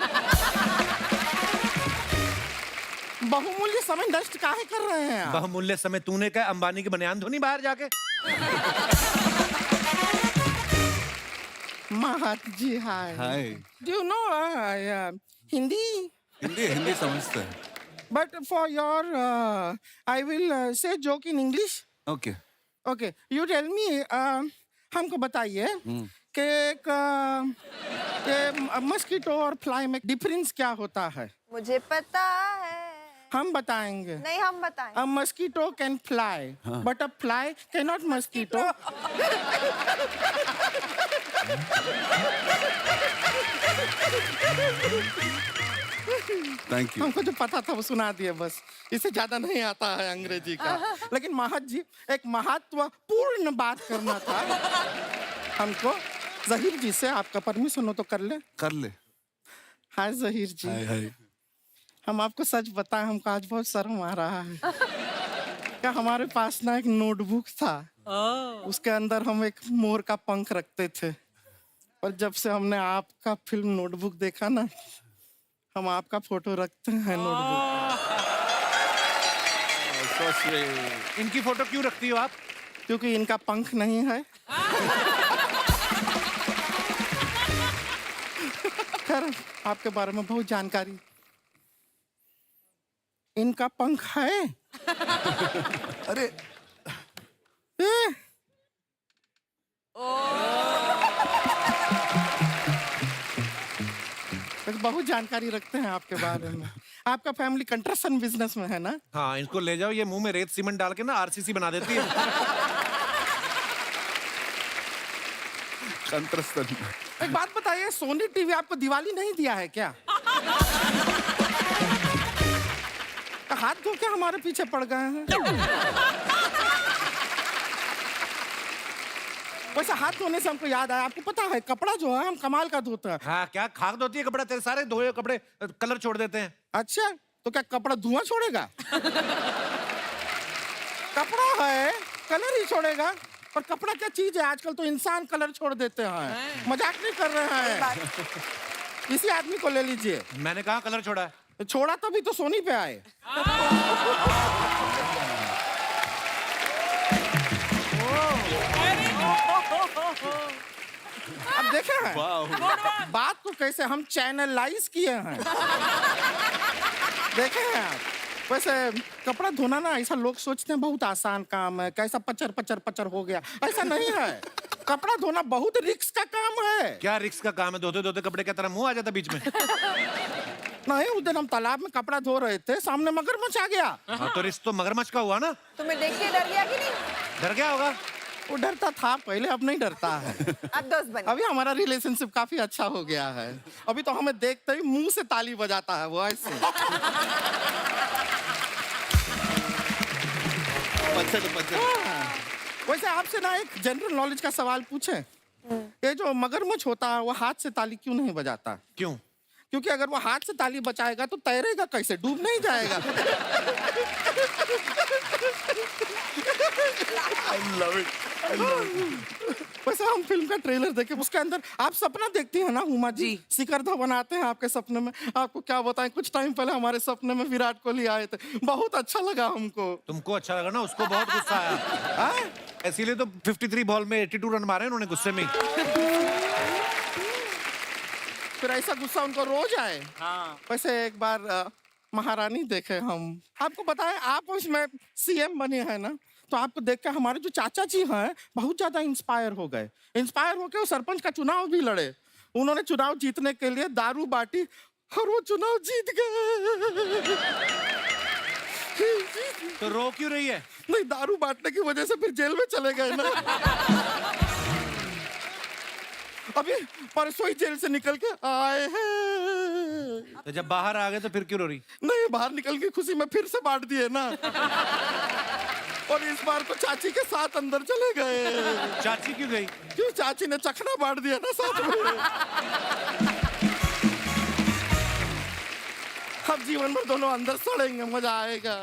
बहुमूल्य समय नष्ट काहे कर रहे हैं आप? बहुमूल्य समय तूने क्या अंबानी की बनियान धोनी बाहर जाके? Mahat ji hi. Hi. Do you know Hindi? Hindi समझते हैं. But for your I will say joke in English. Okay. Okay you tell me. हमको बताइए कि मस्कीटो और फ्लाई में डिफरेंस क्या होता है? मुझे पता है. हम बताएंगे. नहीं हम बताएं. A mosquito can fly, but a fly cannot mosquito. Thank you. हमको जो पता था वो सुना दिए बस. इससे ज्यादा नहीं आता है अंग्रेजी का. लेकिन महत जी एक महत्वपूर्ण बात करना था हमको. जहीर जी से आपका परमिशन हो तो कर ले. कर ले. हाय जहीर जी. हाय हाय. हम आपको सच बताएं हमको आज बहुत शर्म आ रहा है. क्या हमारे पास ना एक नोटबुक था. उसके अंदर हम एक मोर का पंख रखते थे. और जब से हमने आपका फिल्म नोटबुक देखा ना, हम आपका फोटो रखते हैं नोटबुक. So sweet. इनकी फोटो क्यों रखती हो आप? क्योंकि इनका पंख नहीं है. खैर आपके बारे में बहुत जानकारी. इनका पंख है. अरे ए, बस बहुत जानकारी रखते हैं आपके बारे में। आपका फैमिली कंस्ट्रक्शन बिजनेस में है ना? हाँ, इनको ले जाओ, ये मुंह में रेत सीमेंट डाल के ना आरसीसी बना देती है। कंट्रस्ट एक बात बताइए, सोनी टीवी आपको दिवाली नहीं दिया है क्या? हाथ धो के हमारे पीछे पड़ गए हैं। वैसे हाथ धोने से हमको याद आया, आपको पता है कपड़ा जो है हम कमाल का धोते हैं। हाँ, क्या खाक धोती है कपड़ा? तेरे सारे धोए कपड़े कलर छोड़ देते हैं। अच्छा, तो क्या कपड़ा धुआं छोड़ेगा? कपड़ा है कलर ही छोड़ेगा। पर कपड़ा क्या चीज है, आजकल तो इंसान कलर छोड़ देते हैं। मजाक नहीं कर रहे हैं। किसी आदमी को ले लीजिए। मैंने कहा कलर छोड़ा है। छोड़ा तभी तो सोनी पे आए। अब देखे हैं बात को कैसे हम चैनलाइज किए हैं। देखे हैं आप? वैसे कपड़ा धोना ना ऐसा लोग सोचते हैं बहुत आसान काम है, कैसा पचर पचर पचर हो गया। ऐसा नहीं है। कपड़ा धोना बहुत रिस्क का काम है। क्या रिस्क का काम है? धोते धोते कपड़े की तरह मुंह आ जाता बीच में। नहीं, उस दिन हम तालाब में कपड़ा धो रहे थे, सामने मगरमच्छ आ गया। हाँ, तो रिस्क तो मगरमच्छ का हुआ ना। तुम्हें देख के डर गया कि नहीं? डर गया होगा। वो डरता था पहले, अब नहीं डरता है। अब दोस्त बने। अभी हमारा रिलेशनशिप काफी अच्छा हो गया है। अभी तो हमें देखते ही मुंह से ताली बजाता है वो ऐसे। हाँ। वैसे आपसे ना एक जनरल नॉलेज का सवाल पूछे। ये जो मगरमच्छ होता है वो हाथ से ताली क्यों नहीं बजाता? क्यों? क्योंकि अगर वो हाथ से ताली बजाएगा तो तैरेगा कैसे, डूब नहीं जाएगा। I love it. वैसे हम फिल्म का ट्रेलर देखे, उसके अंदर आप सपना देखती हैं ना उमा जी, शिखरधा बनाते हैं आपके सपने में। आपको क्या बताएं, कुछ टाइम पहले हमारे सपने में विराट कोहली आए थे, बहुत अच्छा लगा हमको। तुमको अच्छा लगा ना, उसको बहुत गुस्सा आया। हाँ? इसीलिए तो 53 बॉल में 82 रन मारे उन्होंने गुस्से में। फिर ऐसा गुस्सा उनको रोज आए। हाँ। वैसे एक बार महारानी देखे हम, आपको बताएं आप उसमें सीएम बने हैं ना, तो आपको देख के हमारे जो चाचा जी हैं बहुत ज्यादा इंस्पायर हो गए। इंस्पायर होकर वो सरपंच का चुनाव भी लड़े। उन्होंने चुनाव जीतने के लिए दारू बांटी और वो चुनाव जीत गए। तो रो क्यों रही है? नहीं, दारू बांटने की वजह से फिर जेल में चले गए ना। अभी परसों ही जेल से निकल के आए हैं। तो जब बाहर आ गए तो फिर क्यों रो रही? नहीं, बाहर निकल के खुशी में फिर से बांट दिए ना। और इस बार तो चाची के साथ अंदर चले गए। चाची क्यों गई? क्यों? चाची ने चखना बांट दिया ना साथ में। अब जीवन भर दोनों अंदर सड़ेंगे, मजा आएगा।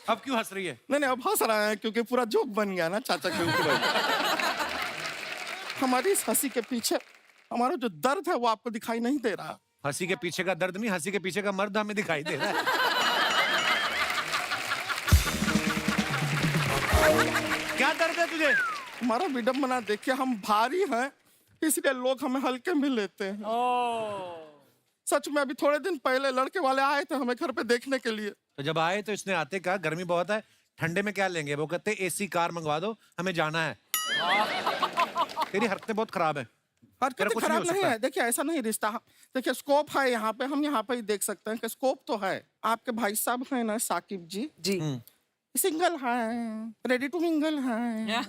अब क्यों हंस रही है? नहीं, अब हंस रहे हैं क्योंकि पूरा जोक बन गया ना चाचा के ऊपर। हमारी इस हंसी के पीछे हमारा जो दर्द है वो आपको दिखाई नहीं दे रहा। हंसी के पीछे का दर्द नहीं, हंसी के पीछे का मर्द हमें दिखाई दे रहा है। क्या दर्द है तुझे? हमारा विडम्बना देखिए, हम भारी हैं इसलिए लोग हमें हल्के में लेते हैं। सच में अभी थोड़े दिन पहले लड़के वाले आए थे हमें घर पे देखने के लिए। तो जब आए तो इसने आते कहा गर्मी बहुत है, ठंडे में क्या लेंगे? वो कहते एसी कार मंगवा दो, हमें जाना है। तेरी हरकतें बहुत खराब है। हरकतें कुछ नहीं खराब हो नहीं सकता। है। देखिए ऐसा नहीं रिश्ता, देखिए स्कोप है यहाँ पे, हम यहाँ पे ही देख सकते हैं कि स्कोप तो है। आपके भाई साहब हैं ना साकिब जी, सिंगल हैं, रेडी टू मिंगल हैं।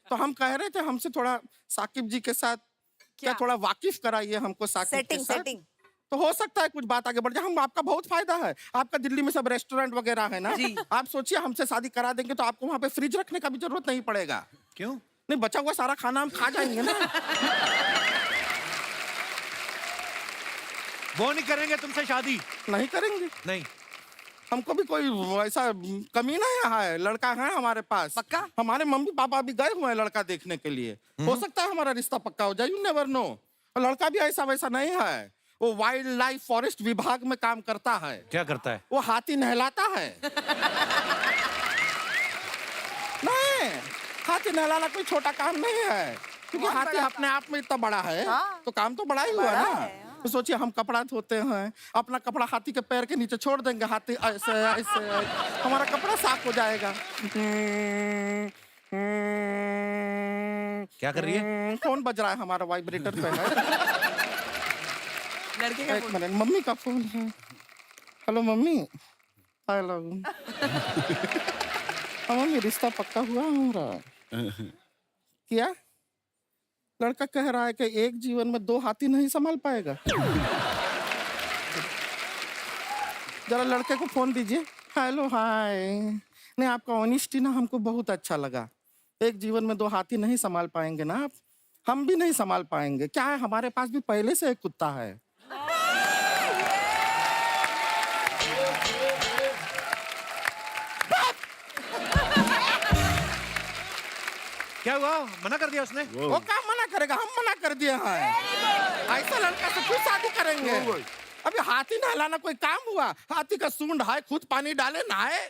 तो हम कह रहे थे हमसे थोड़ा साकिब जी के साथ क्या थोड़ा वाकिफ कराइए हमको साकिब के साथ। सेटिंग तो हो सकता है कुछ बात आगे बढ़ जाए। हम आपका बहुत फायदा है, आपका दिल्ली में सब रेस्टोरेंट वगैरह है ना, आप सोचिए हमसे शादी करा देंगे तो आपको वहाँ पे फ्रिज रखने का भी जरूरत नहीं पड़ेगा। क्यों? नहीं, बचा हुआ सारा खाना हम खा जाएंगे ना। वो नहीं करेंगे तुमसे शादी? नहीं करेंगे। नहीं, हमको भी कोई ऐसा कमी नहीं है, लड़का है हमारे पास पक्का? हमारे मम्मी पापा भी गए हुए हैं लड़का देखने के लिए। हो सकता है हमारा रिश्ता पक्का हो जाए, यू नेवर नो। लड़का भी ऐसा वैसा नहीं है, वो वाइल्ड लाइफ फॉरेस्ट विभाग में काम करता है। क्या करता है? वो हाथी नहलाता है। नहीं, हाथी नहलाना कोई छोटा काम नहीं है, क्योंकि हाथी अपने आप में इतना बड़ा है। तो काम तो बड़ा ही हुआ ना। तो सोचिए हम कपड़ा धोते हैं, अपना कपड़ा हाथी के पैर के नीचे छोड़ देंगे, हाथी ऐसे ऐसे हमारा कपड़ा साफ हो जाएगा। क्या कर रही है? फोन बज रहा है हमारा, वाइब्रेटर पे है। लड़के का एक फोन। मिनट, मम्मी का फोन है। Hello mummy. हेलो। हाँ मम्मी, रिश्ता पक्का हुआ हमारा। क्या? लड़का कह रहा है कि एक जीवन में 2 हाथी नहीं संभाल पाएगा। जरा लड़के को फोन दीजिए। Hello hi. नहीं, आपका ऑनेस्टी ना हमको बहुत अच्छा लगा। एक जीवन में 2 हाथी नहीं संभाल पाएंगे ना आप, हम भी नहीं संभाल पाएंगे। क्या है, हमारे पास भी पहले से एक कुत्ता है। क्या हुआ, मना कर दिया उसने? वो क्या मना करेगा, हम मना कर दिए हैं। ऐसा लड़का से क्यों शादी करेंगे? अभी हाथी नहलाना कोई काम हुआ? हाथी का सूंड है, खुद पानी डाले नहाए।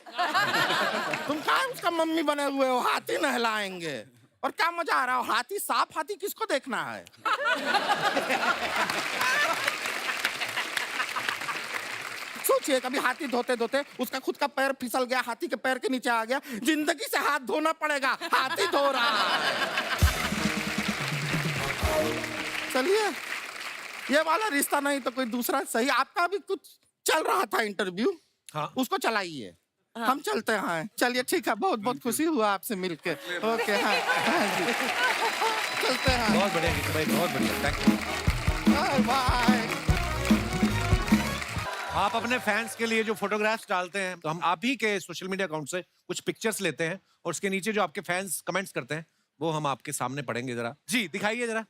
तुम क्या उसका मम्मी बने हुए हो, हाथी नहलाएंगे? और क्या मजा आ रहा हो? हाथी साफ हाथी किसको देखना है? सोचिए, कभी हाथी धोते धोते उसका खुद का पैर फिसल गया, हाथी के पैर के नीचे आ गया, जिंदगी से हाथ धोना पड़ेगा। हाथी धो रहा है। चलिए, ये वाला रिश्ता नहीं तो कोई दूसरा सही। आपका भी कुछ चल रहा था इंटरव्यू, हाँ। उसको चलाइए। हम चलते हैं। चलिए ठीक है, बहुत बहुत खुशी हुआ आपसे मिलके। ओके, हाँ हाँ जी, चलते हैं। बहुत बढ़िया गीता भाई, बहुत बढ़िया, थैंक यू। Bye bye. आप अपने फैंस के लिए जो फोटोग्राफ्स डालते हैं, तो हम आप ही के सोशल मीडिया अकाउंट से कुछ पिक्चर्स लेते हैं और उसके नीचे जो आपके फैंस कमेंट्स करते हैं वो हम आपके सामने पढ़ेंगे। जरा जी दिखाइए जरा।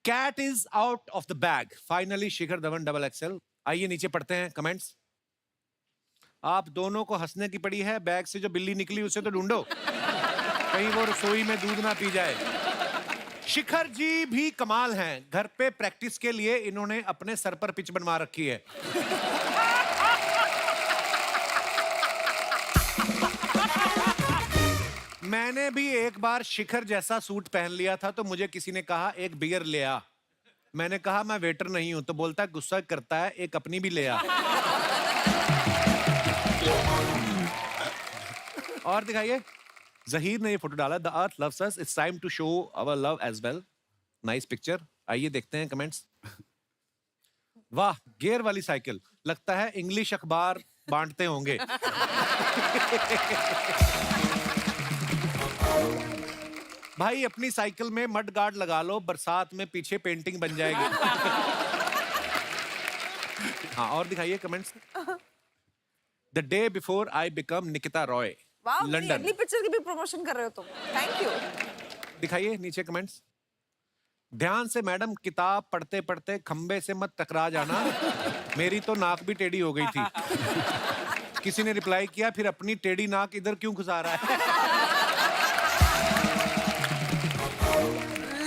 Cat is out of the bag, finally Shikhar Dhawan XXL। आइए नीचे पढ़ते हैं कमेंट्स। आप दोनों को हंसने की पड़ी है, बैग से जो बिल्ली निकली उसे तो ढूंढो, कहीं वो रसोई में दूध ना पी जाए। शिखर जी भी कमाल हैं, घर पे प्रैक्टिस के लिए इन्होंने अपने सर पर पिच बनवा रखी है। मैंने भी एक बार शिखर जैसा सूट पहन लिया था तो मुझे किसी ने कहा एक बियर ले आ। मैंने कहा मैं वेटर नहीं हूं, तो बोलता है गुस्सा करता है एक अपनी भी ले आ। और दिखाइए, जहीर ने ये फोटो डाला, the earth loves us, it's time to show our love as well. Nice picture. आइए देखते हैं कमेंट्स। वाह, गियर वाली साइकिल, लगता है इंग्लिश अखबार बांटते होंगे। भाई अपनी साइकिल में मड गार्ड लगा लो, बरसात में पीछे पेंटिंग बन जाएगी। हाँ, और दिखाइए comments. The day before I become Nikita Roy, वाह, मेरी लंदन। अगली पिक्चर की भी प्रमोशन कर रहे हो तुम। Thank you. दिखाइए नीचे कमेंट्स। ध्यान से मैडम, किताब पढ़ते पढ़ते खंबे से मत टकरा जाना, मेरी तो नाक भी टेढ़ी हो गई थी। किसी ने रिप्लाई किया, फिर अपनी टेढ़ी नाक इधर क्यों घुसा रहा है?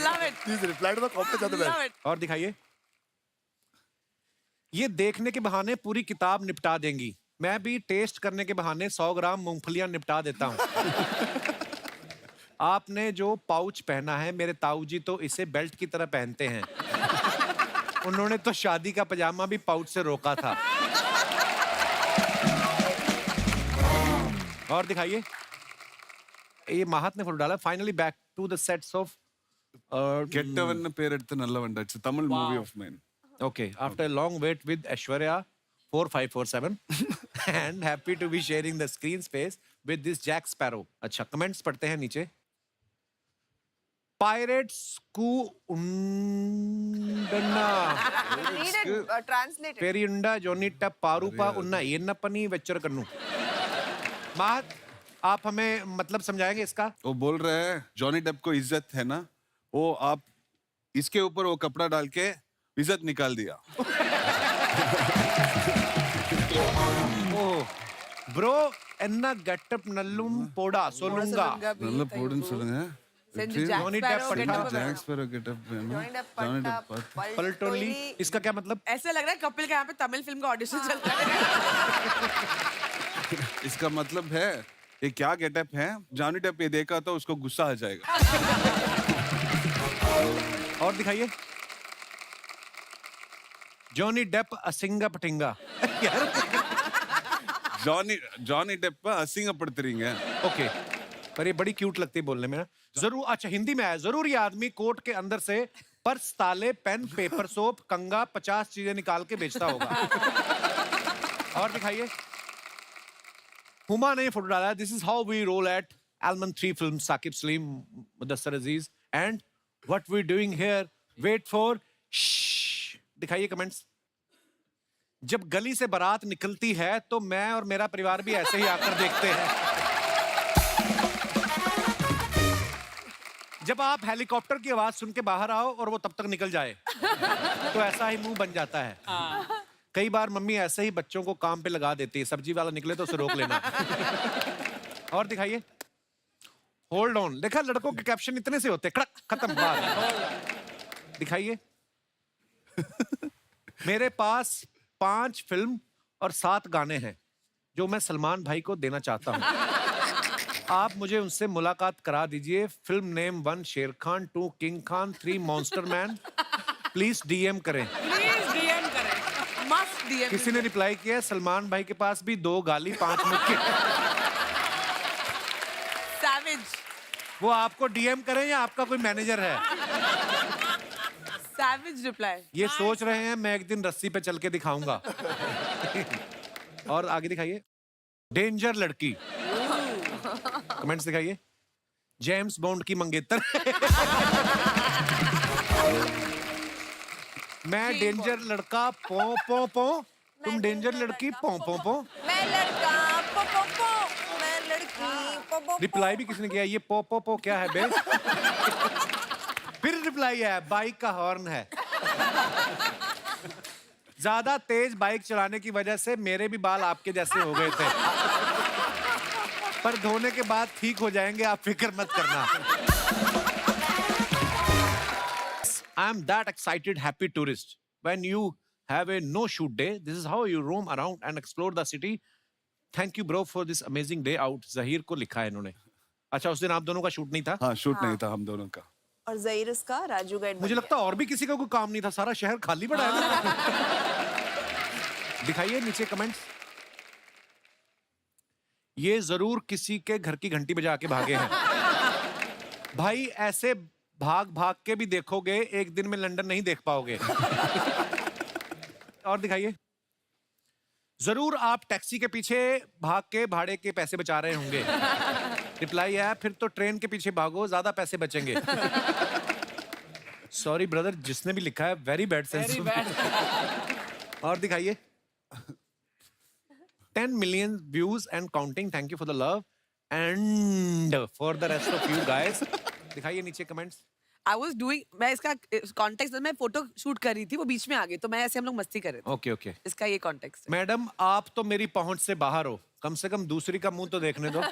Love it. Please reply to the comment at the back. Love it. और दिखाइए। ये देखने के बहाने पूरी किताब निपटा देंगी, मैं भी टेस्ट करने के बहाने 100 ग्राम मूंगफलियां निपटा देता हूं। आपने जो पाउच पहना है, मेरे ताऊ जी तो इसे बेल्ट की तरह पहनते हैं। उन्होंने तो शादी का पजामा भी पाउच से रोका था। और दिखाइए, ये माहत ने फोटो डाला, finally back to the sets of கெட்டவன் பேர் எடுத்து நல்லவன். It's a Tamil movie of mine. Okay, after a long wait with Aishwarya 4547 and happy to be sharing the screen space with this Jack Sparrow. अच्छा, comments पढ़ते हैं नीचे। Pirates ku undana Need it translated. पेरियुंडा जोनी टप पारूपा उन्ना येन्नपनी वेच्चर कन्नू। माहत, आप हमें मतलब समझाएंगे इसका? वो बोल रहे हैं जॉनी डेप को इज्जत है ना, वो आप इसके ऊपर वो कपड़ा डाल के इज्जत निकाल दिया। ओह ब्रो, एन्ना गेटअप नल्लुम पोड़ा सोलुंगा। நல்ல போடுன்னு சொல்லுங்க. Send Jack Johnny Sparrow Depp getup पट्टा। है। जैक स्पैरो गेटअप है ना, Johnny Depp जॉनी पट्टा, डेप पलटोली, इसका क्या मतलब? ऐसा लग रहा है कपिल का यहाँ पे तमिल फिल्म का ऑडिशन चल रहा है। इसका मतलब है ये क्या गेटअप है, जॉनी डेप ये देखा तो उसको गुस्सा आ जाएगा। और दिखाइए। जॉनी डेप असिंगा पटिंगा। जॉनी डेप असिंगப்படுத்துறீங்க। ओके, पर ये बड़ी क्यूट लगती है बोलने में ना। जरूर, अच्छा हिंदी में आया, जरूर ये आदमी कोर्ट के अंदर से पर्स, ताले, पेन, पेपर, सोप, कंगा, 50 चीजें निकाल के बेचता होगा। और दिखाइए। हुमा ने फोटो डाला। This is how we roll at Elman 3 film, Saqib Saleem, Mudassar Aziz and what we doing here, wait for. दिखाइए कमेंट्स। जब गली से बारात निकलती है तो मैं और मेरा परिवार भी ऐसे ही आकर देखते हैं। जब आप हेलीकॉप्टर की आवाज सुन के बाहर आओ और वो तब तक निकल जाए तो ऐसा ही मुंह बन जाता है। कई बार मम्मी ऐसे ही बच्चों को काम पे लगा देती है, सब्जी वाला निकले तो उसे रोक लेना। और दिखाइए। Hold on. देखा, लड़कों के कैप्शन इतने से होते हैं, कड़क, खत्म, बात। दिखाइए। मेरे पास 5 फिल्म और 7 गाने हैं जो मैं सलमान भाई को देना चाहता हूं। आप मुझे उनसे मुलाकात करा दीजिए। फिल्म नेम 1 शेर Khan, 2 king Khan, 3 monster man. Please DM करें। प्लीज डीएम करें, मस्ट डीएम। किसी ने रिप्लाई किया, सलमान भाई के पास भी 2 गाली 5 मुक्के। सैवेज। वो आपको डीएम करें या आपका कोई मैनेजर है? Savage reply. ये सोच रहे हैं मैं एक दिन रस्सी पे चल के दिखाऊंगा। और आगे दिखाइए। डेंजर लड़की। कमेंट्स दिखाइए। जेम्स बॉन्ड की मंगेतर। मैं डेंजर लड़का, पो पो पो। तुम डेंजर लड़की, पो पो पो। मैं लड़का पो पो पो, मैं लड़की पो पो पो। रिप्लाई भी किसने किया, ये पो पो पो क्या है बे? फिर रिप्लाई है, बाइक का हॉर्न है। ज्यादा तेज बाइक चलाने की वजह से मेरे भी बाल आपके जैसे हो गए थे, पर धोने के बाद ठीक हो जाएंगे, आप फिक्र मत करना। I am that excited happy tourist when you have a no shoot day. This is how you roam around and explore the city. Thank you bro for this amazing day out. Zaheer को लिखा है इन्होंने। अच्छा, उस दिन आप दोनों का शूट नहीं था? हाँ, शूट नहीं था हम दोनों का। और ज़हीर उसका राजू गाइड। मुझे लगता है और भी किसी का कोई काम नहीं था, सारा शहर खाली पड़ा है ना। दिखाइए नीचे कमेंट्स। ये जरूर किसी के घर की घंटी बजा के भागे हैं। भाई ऐसे भाग भाग के भी देखोगे, एक दिन में लंदन नहीं देख पाओगे। और दिखाइए। जरूर आप टैक्सी के पीछे भाग के भाड़े के पैसे बचा रहे होंगे। रिप्लाई है, फिर तो ट्रेन के पीछे भागो, ज्यादा पैसे बचेंगे। सॉरी ब्रदर, जिसने भी लिखा है वेरी बैड सेंस। और दिखाइए। 10 million views and counting. Thank you for the love and for the rest of you guys. दिखाइए नीचे कमेंट्स। I was doing, मैं इसका कॉन्टेक्स्ट में फोटो शूट कर रही थी, वो बीच में आ गई, तो मैं ऐसे हम लोग मस्ती कर रहे थे। Okay okay. इसका ये कॉन्टेक्स्ट। मैडम आप तो मेरी पहुंच से बाहर हो, कम से कम दूसरी का मुंह तो देखने दो। ये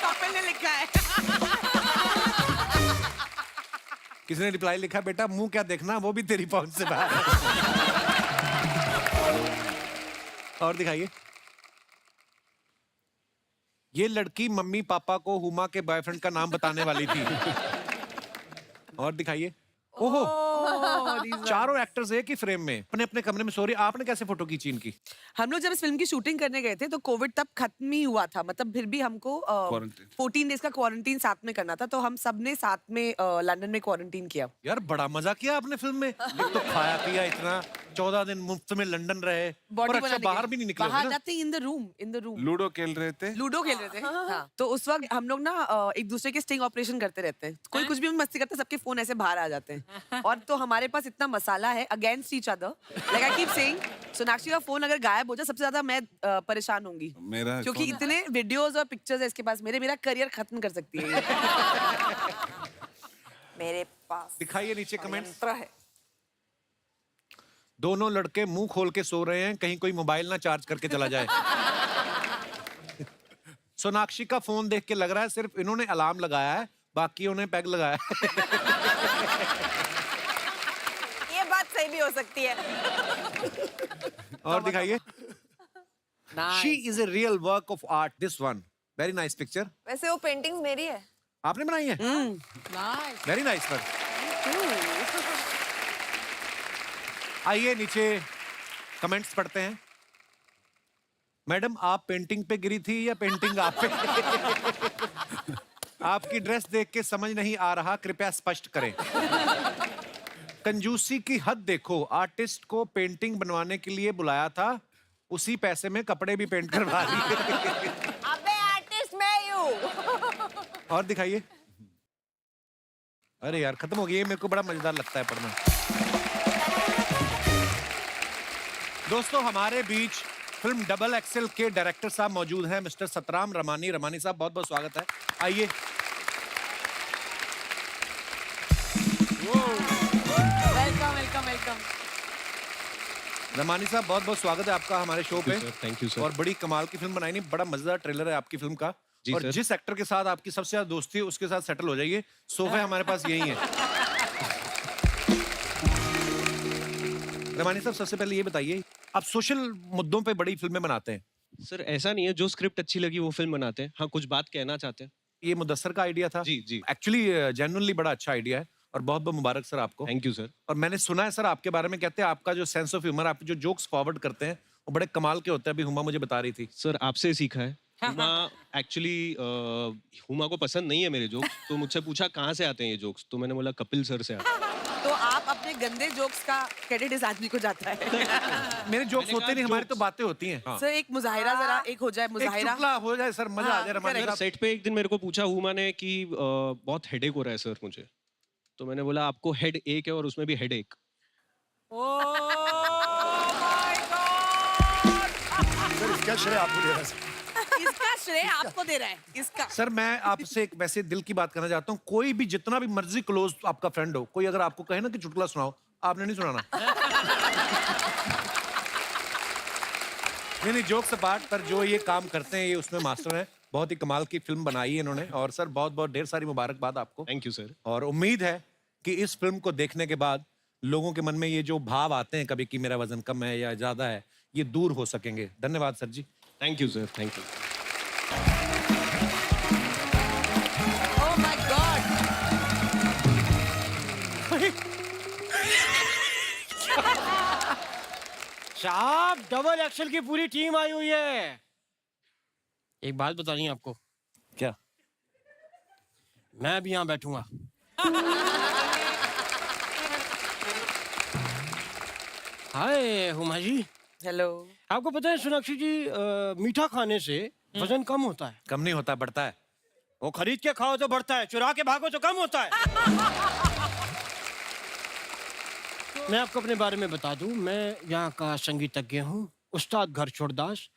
कपिल ने लिखा है। किसी ने रिप्लाई लिखा, बेटा मुंह क्या देखना, वो भी तेरी पहुंच से बाहर है। और दिखाइए। ये लड़की मम्मी पापा को हुमा के बॉयफ्रेंड का नाम बताने वाली थी। और दिखाइए। ओहो, चारों एक्टर्स एक ही फ्रेम में अपने अपने कमरे में। सॉरी, आपने कैसे फोटो खींची इनकी? हम लोग जब इस फिल्म की शूटिंग करने गए थे तो कोविड तब खत्म ही हुआ था, मतलब फिर भी हमको 14 डेज का क्वारंटीन साथ में करना था, तो हम सब ने साथ में लंदन में क्वारंटीन किया। यार बड़ा मजा किया आपने फिल्म में। एक तो खाया पिया इतना, 14 दिन मुफ्त में लंदन रहे, और अच्छा बाहर भी नहीं निकले बाहर ना? Nothing, in the room. Ludo खेल रहे थे। लूडो खेल रहे थे। हाँ। तो उस वक्त हम लोग ना एक दूसरे के स्टिंग ऑपरेशन करते रहते हैं। कोई कुछ भी मस्ती करते हैं, सबके फोन ऐसे बाहर आ जाते हैं। और तो हमारे पास इतना मसाला है against each other, like I keep saying, Sonakshi का फोन अगर गायब हो जाए सबसे ज्यादा मैं परेशान होंगी, मेरा क्योंकि इतने वीडियोस और पिक्चर्स है इसके पास, मेरा करियर खत्म कर सकती है ये। मेरे पास दिखाइए नीचे कमेंट्स। यंत्र है। दोनों लड़के मुंह खोल के सो रहे हैं, कहीं कोई मोबाइल ना चार्ज करके चला जाए। सोनाक्षी का फोन देख के लग रहा है सिर्फ इन्होंने अलार्म लगाया है, बाकी उन्हें पैग लगाया है। ये बात सही भी हो सकती है। और दिखाइए। She is a real work of art. This one, very nice picture. वैसे वो पेंटिंग्स मेरी है। आपने बनाई है? Very nice one. आइए नीचे कमेंट्स पढ़ते हैं। मैडम आप पेंटिंग पे गिरी थी या पेंटिंग आप पे? आपकी ड्रेस देख के समझ नहीं आ रहा, कृपया स्पष्ट करें। कंजूसी की हद देखो, आर्टिस्ट को पेंटिंग बनवाने के लिए बुलाया था, उसी पैसे में कपड़े भी पेंट करवा दिए। अबे आर्टिस्ट मैं ही हूँ। और दिखाइए। अरे यार खत्म हो गई, ये मेरे को बड़ा मजेदार लगता है पढ़ना। दोस्तों हमारे बीच फिल्म डबल एक्सेल के डायरेक्टर साहब मौजूद हैं, मिस्टर सतराम रमानी। रमानी साहब बहुत बहुत स्वागत है, आइए। Welcome welcome welcome. रमानी साहब बहुत बहुत स्वागत है आपका हमारे शो पे। Thank you sir. और बड़ी कमाल की फिल्म बनाई, नहीं बड़ा मजेदार ट्रेलर है आपकी फिल्म का। जी और सर। जिस एक्टर के साथ आपकी सबसे ज्यादा दोस्ती है उसके साथ सेटल हो जाइए, सोफे हमारे पास यही है। रमानी साहब सबसे पहले ये बताइए, आप सोशल मुद्दों पे बड़ी फिल्में बनाते हैं। सर ऐसा नहीं है, जो स्क्रिप्ट अच्छी लगी वो फिल्म बनाते हैं। हाँ कुछ बात कहना चाहते हैं। ये मुदस्सर का आइडिया था? जी जी। एक्चुअली जेन्युइनली बड़ा अच्छा आइडिया है और बहुत बहुत मुबारक सर आपको। Thank you sir. और मैंने सुना है सर आपके बारे में, कहते हैं आपका जो सेंस ऑफ ह्यूमर, आप जो जोक्स फॉरवर्ड करते हैं वो बड़े कमाल के होते हैं। अभी हुमा मुझे बता रही थी। सर आपसे सीखा है। हुमा एक्चुअली हुमा को पसंद नहीं है मेरे जोक्स, तो मुझसे पूछा कहाँ से आते हैं ये जोक्स, तो मैंने बोला कपिल सर से आते हैं। तो आप अपने गंदे जोक्स का क्रेडिट इस आदमी को जाता है। मेरे जोक्स होते नहीं, हमारी तो बातें होती हैं। हाँ। सर एक मुजाहिरा जरा एक हो जाए एक मुजाहिरा। चुटकुला हो जाए सर, मजा आ जाए। रमानी सर साहब सेट पे एक दिन मेरे को पूछा हुमा ने कि बहुत हेडेक हो रहा है सर मुझे, तो मैंने बोला आपको हेड एक है और उसमें भी हेड एक। सर इसका श्रेय आपको दे रहा है सर। इसका श्रेय आपको दे रहा है, इसका। सर मैं आपसे एक वैसे दिल की बात करना चाहता हूँ, कोई भी जितना भी मर्जी क्लोज आपका फ्रेंड हो, कोई अगर आपको कहे ना कि चुटकुला सुनाओ, आपने नहीं सुनाना। नहीं जोक्स अपार्ट, पर जो ये काम करते हैं ये उसमें मास्टर हैं। बहुत ही कमाल की फिल्म बनाई है इन्होंने। और सर बहुत बहुत ढेर सारी मुबारकबाद आपको। Thank you sir. और उम्मीद है कि इस फिल्म को देखने के बाद लोगों के मन में ये जो भाव आते हैं कभी कि मेरा वजन कम है या ज्यादा है, ये दूर हो सकेंगे। धन्यवाद सर जी। Thank you sir. Thank you. Oh my god. साहब डबल एक्सेल की पूरी टीम आई हुई है। एक बात बतानी है आपको। क्या? मैं भी यहाँ बैठूंगा। हाय हुमा जी। हेलो। आपको पता है सोनाक्षी जी, मीठा खाने से वजन कम होता है। कम नहीं होता, बढ़ता है। वो खरीद के खाओ तो बढ़ता है, चुरा के भागो तो कम होता है। मैं आपको अपने बारे में बता दूं, मैं यहाँ का संगीतज्ञ हूँ, उस्ताद घर छोड़दास।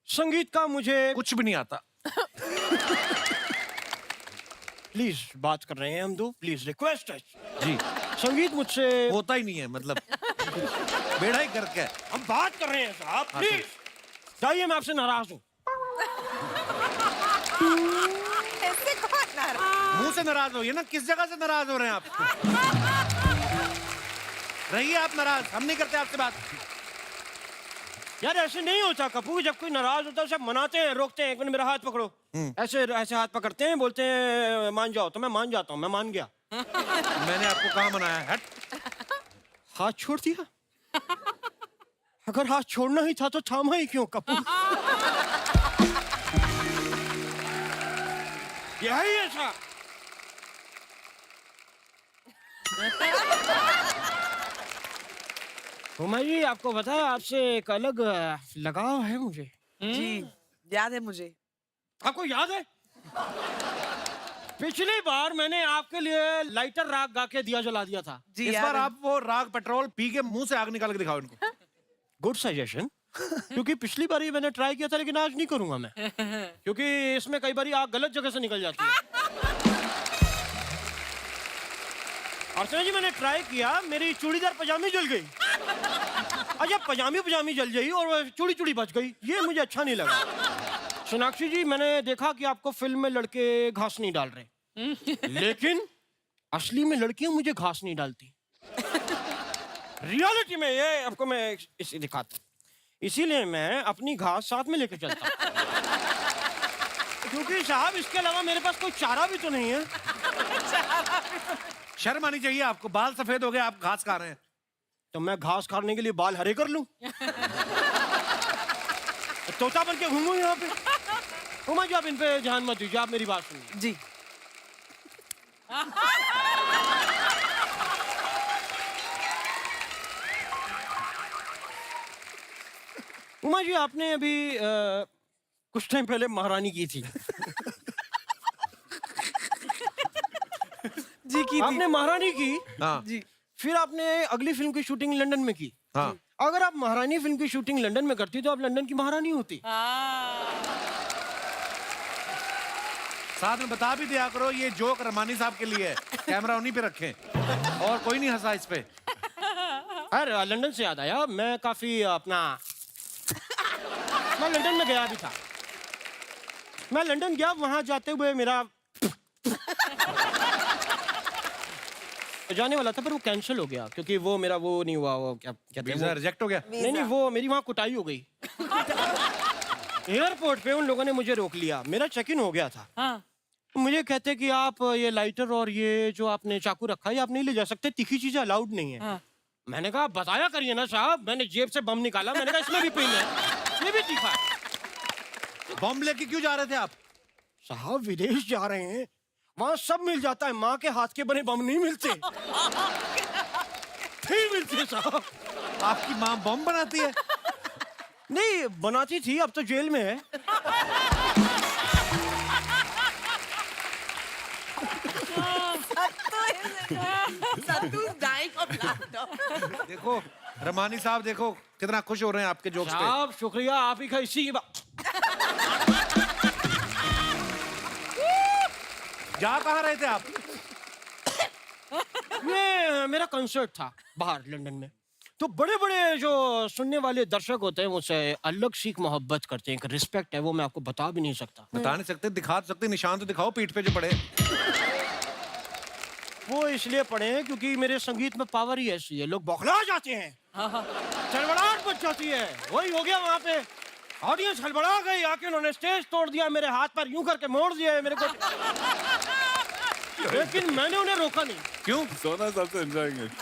संगीत का मुझे कुछ भी नहीं आता। प्लीज बात कर रहे हैं हम दो, प्लीज रिक्वेस्ट है जी। संगीत मुझसे होता ही नहीं है, मतलब बेड़ा ही करके। हम बात कर रहे हैं साहब, प्लीज जाइए, मैं आपसे नाराज हूँ। ऐसे कौन नाराज? मुंह से नाराज हो, ये ना किस जगह से नाराज हो रहे हैं आप? रहिए आप नाराज, हम नहीं करते आपसे बात। यार ऐसे नहीं होता कपूर, जब कोई नाराज होता है सब मनाते हैं, रोकते हैं। एक मिनट मेरा हाथ पकड़ो। ऐसे ऐसे हाथ पकड़ते हैं, बोलते हैं मान जाओ, तो मैं मान जाता हूँ। मैं मान गया। मैंने आपको कहाँ मनाया? हट। हाथ छोड़ दिया। अगर हाथ छोड़ना ही था तो थामा ही क्यों कपूर? यही ऐसा। हुमा जी आपको पता है, आपसे एक अलग लगाव है मुझे। जी याद है मुझे। आपको याद है पिछली बार मैंने आपके लिए लाइटर राग गा के दिया जला दिया था। जी इस याद बार है। आप वो राग पेट्रोल पी के मुंह से आग निकाल के दिखाओ इनको। Good suggestion. क्योंकि पिछली बार ही मैंने ट्राई किया था, लेकिन आज नहीं करूंगा मैं, क्योंकि इसमें कई बार आग गलत जगह से निकल जाती है। अर्चना जी मैंने ट्राई किया, मेरी चूड़ीदार पजामी जल गई। अच्छा पजामी जल गई और चूड़ी चूड़ी बच गई, ये मुझे अच्छा नहीं लगा। सोनाक्षी जी मैंने देखा कि आपको फिल्म में लड़के घास नहीं डाल रहे, लेकिन असली में लड़कियां मुझे घास नहीं डालती। रियलिटी में ये आपको मैं इसे दिखाता हूं। इसीलिए मैं अपनी घास साथ में लेके चलता हूं, क्योंकि साहब इसके अलावा मेरे पास कोई चारा भी तो नहीं है। शर्म आनी चाहिए आपको, बाल सफेद हो गए, आप घास खा रहे हैं। तो मैं घास खाने के लिए बाल हरे कर लूं? तोता बन के घूमूं यहाँ पे? हुमा जी आप इन पे ध्यान मत दीजिए, आप मेरी बात सुनिए। जी। उमा जी, आपने अभी कुछ टाइम पहले महारानी की थी। जी की आपने महारानी की, हाँ जी फिर आपने अगली फिल्म की शूटिंग लंदन में की। हाँ अगर आप महारानी फिल्म की शूटिंग लंदन में करती तो आप लंदन की महारानी होती। साथ में बता भी दिया करो ये जोक रमानी साहब के लिए है, कैमरा उन्हीं पे रखें और कोई नहीं हंसा इस पे। अरे लंदन से याद आया, मैं काफी अपना मैं लंदन में गया भी था। मैं लंदन गया, वहां जाते हुए मेरा जाने वाला था पर वो कैंसिल हो गया क्योंकि वो मेरा वो नहीं हुआ, वो क्या कहते हैं वीजा वो- रिजेक्ट हो गया। नहीं, वो मेरी वहां कुटाई हो गई। एयरपोर्ट पे उन लोगों ने मुझे रोक लिया, मेरा चेक इन हो गया था। हाँ। मुझे कहते कि आप ये लाइटर और ये जो आपने चाकू रखा है आप नहीं ले जा सकते, तीखी चीजें अलाउड नहीं है। हाँ। मैंने कहा बताया करिए ना साहब, मैंने जेब से बम निकाला, मैंने कहा इसमें भी पिन है, ये भी तीखा है। बम लेके क्यों जा रहे थे आप? साहब विदेश जा रहे हैं, वहां सब मिल जाता है, माँ के हाथ के बने बम नहीं मिलते। फिर मिलते साहब। आपकी माँ बम बनाती है? नहीं बनाती थी, अब तो जेल में है। Sattu's dying of laughter. देखो रमानी साहब, देखो कितना खुश हो रहे हैं आपके जोक्स पे। साहब शुक्रिया, आप ही का इसी की बात। जा कहाँ रहे थे आप? ये मेरा कंसर्ट था बाहर लंदन में, तो बड़े बड़े जो सुनने वाले दर्शक होते हैं मुझसे अलग सी मोहब्बत करते हैं, एक रिस्पेक्ट है, वो मैं आपको बता भी नहीं सकता। बता नहीं सकते, दिखा तो सकते, निशान तो दिखाओ पीठ पे जो पड़े। वो इसलिए पढ़े हैं क्योंकि मेरे संगीत में पावर ही ऐसी है, लोग बौखला जाते हैं, चड़बड़ाहट मच जाती है। वही हो गया वहां पे, ऑडियंस हड़बड़ा गई, आके उन्होंने स्टेज तोड़ दिया, मेरे हाथ पर यूं करके मोड़ दिया मेरे को। लेकिन मैंने उन्हें रोका नहीं। क्यों सोना सबसे एंजॉयिंग इट।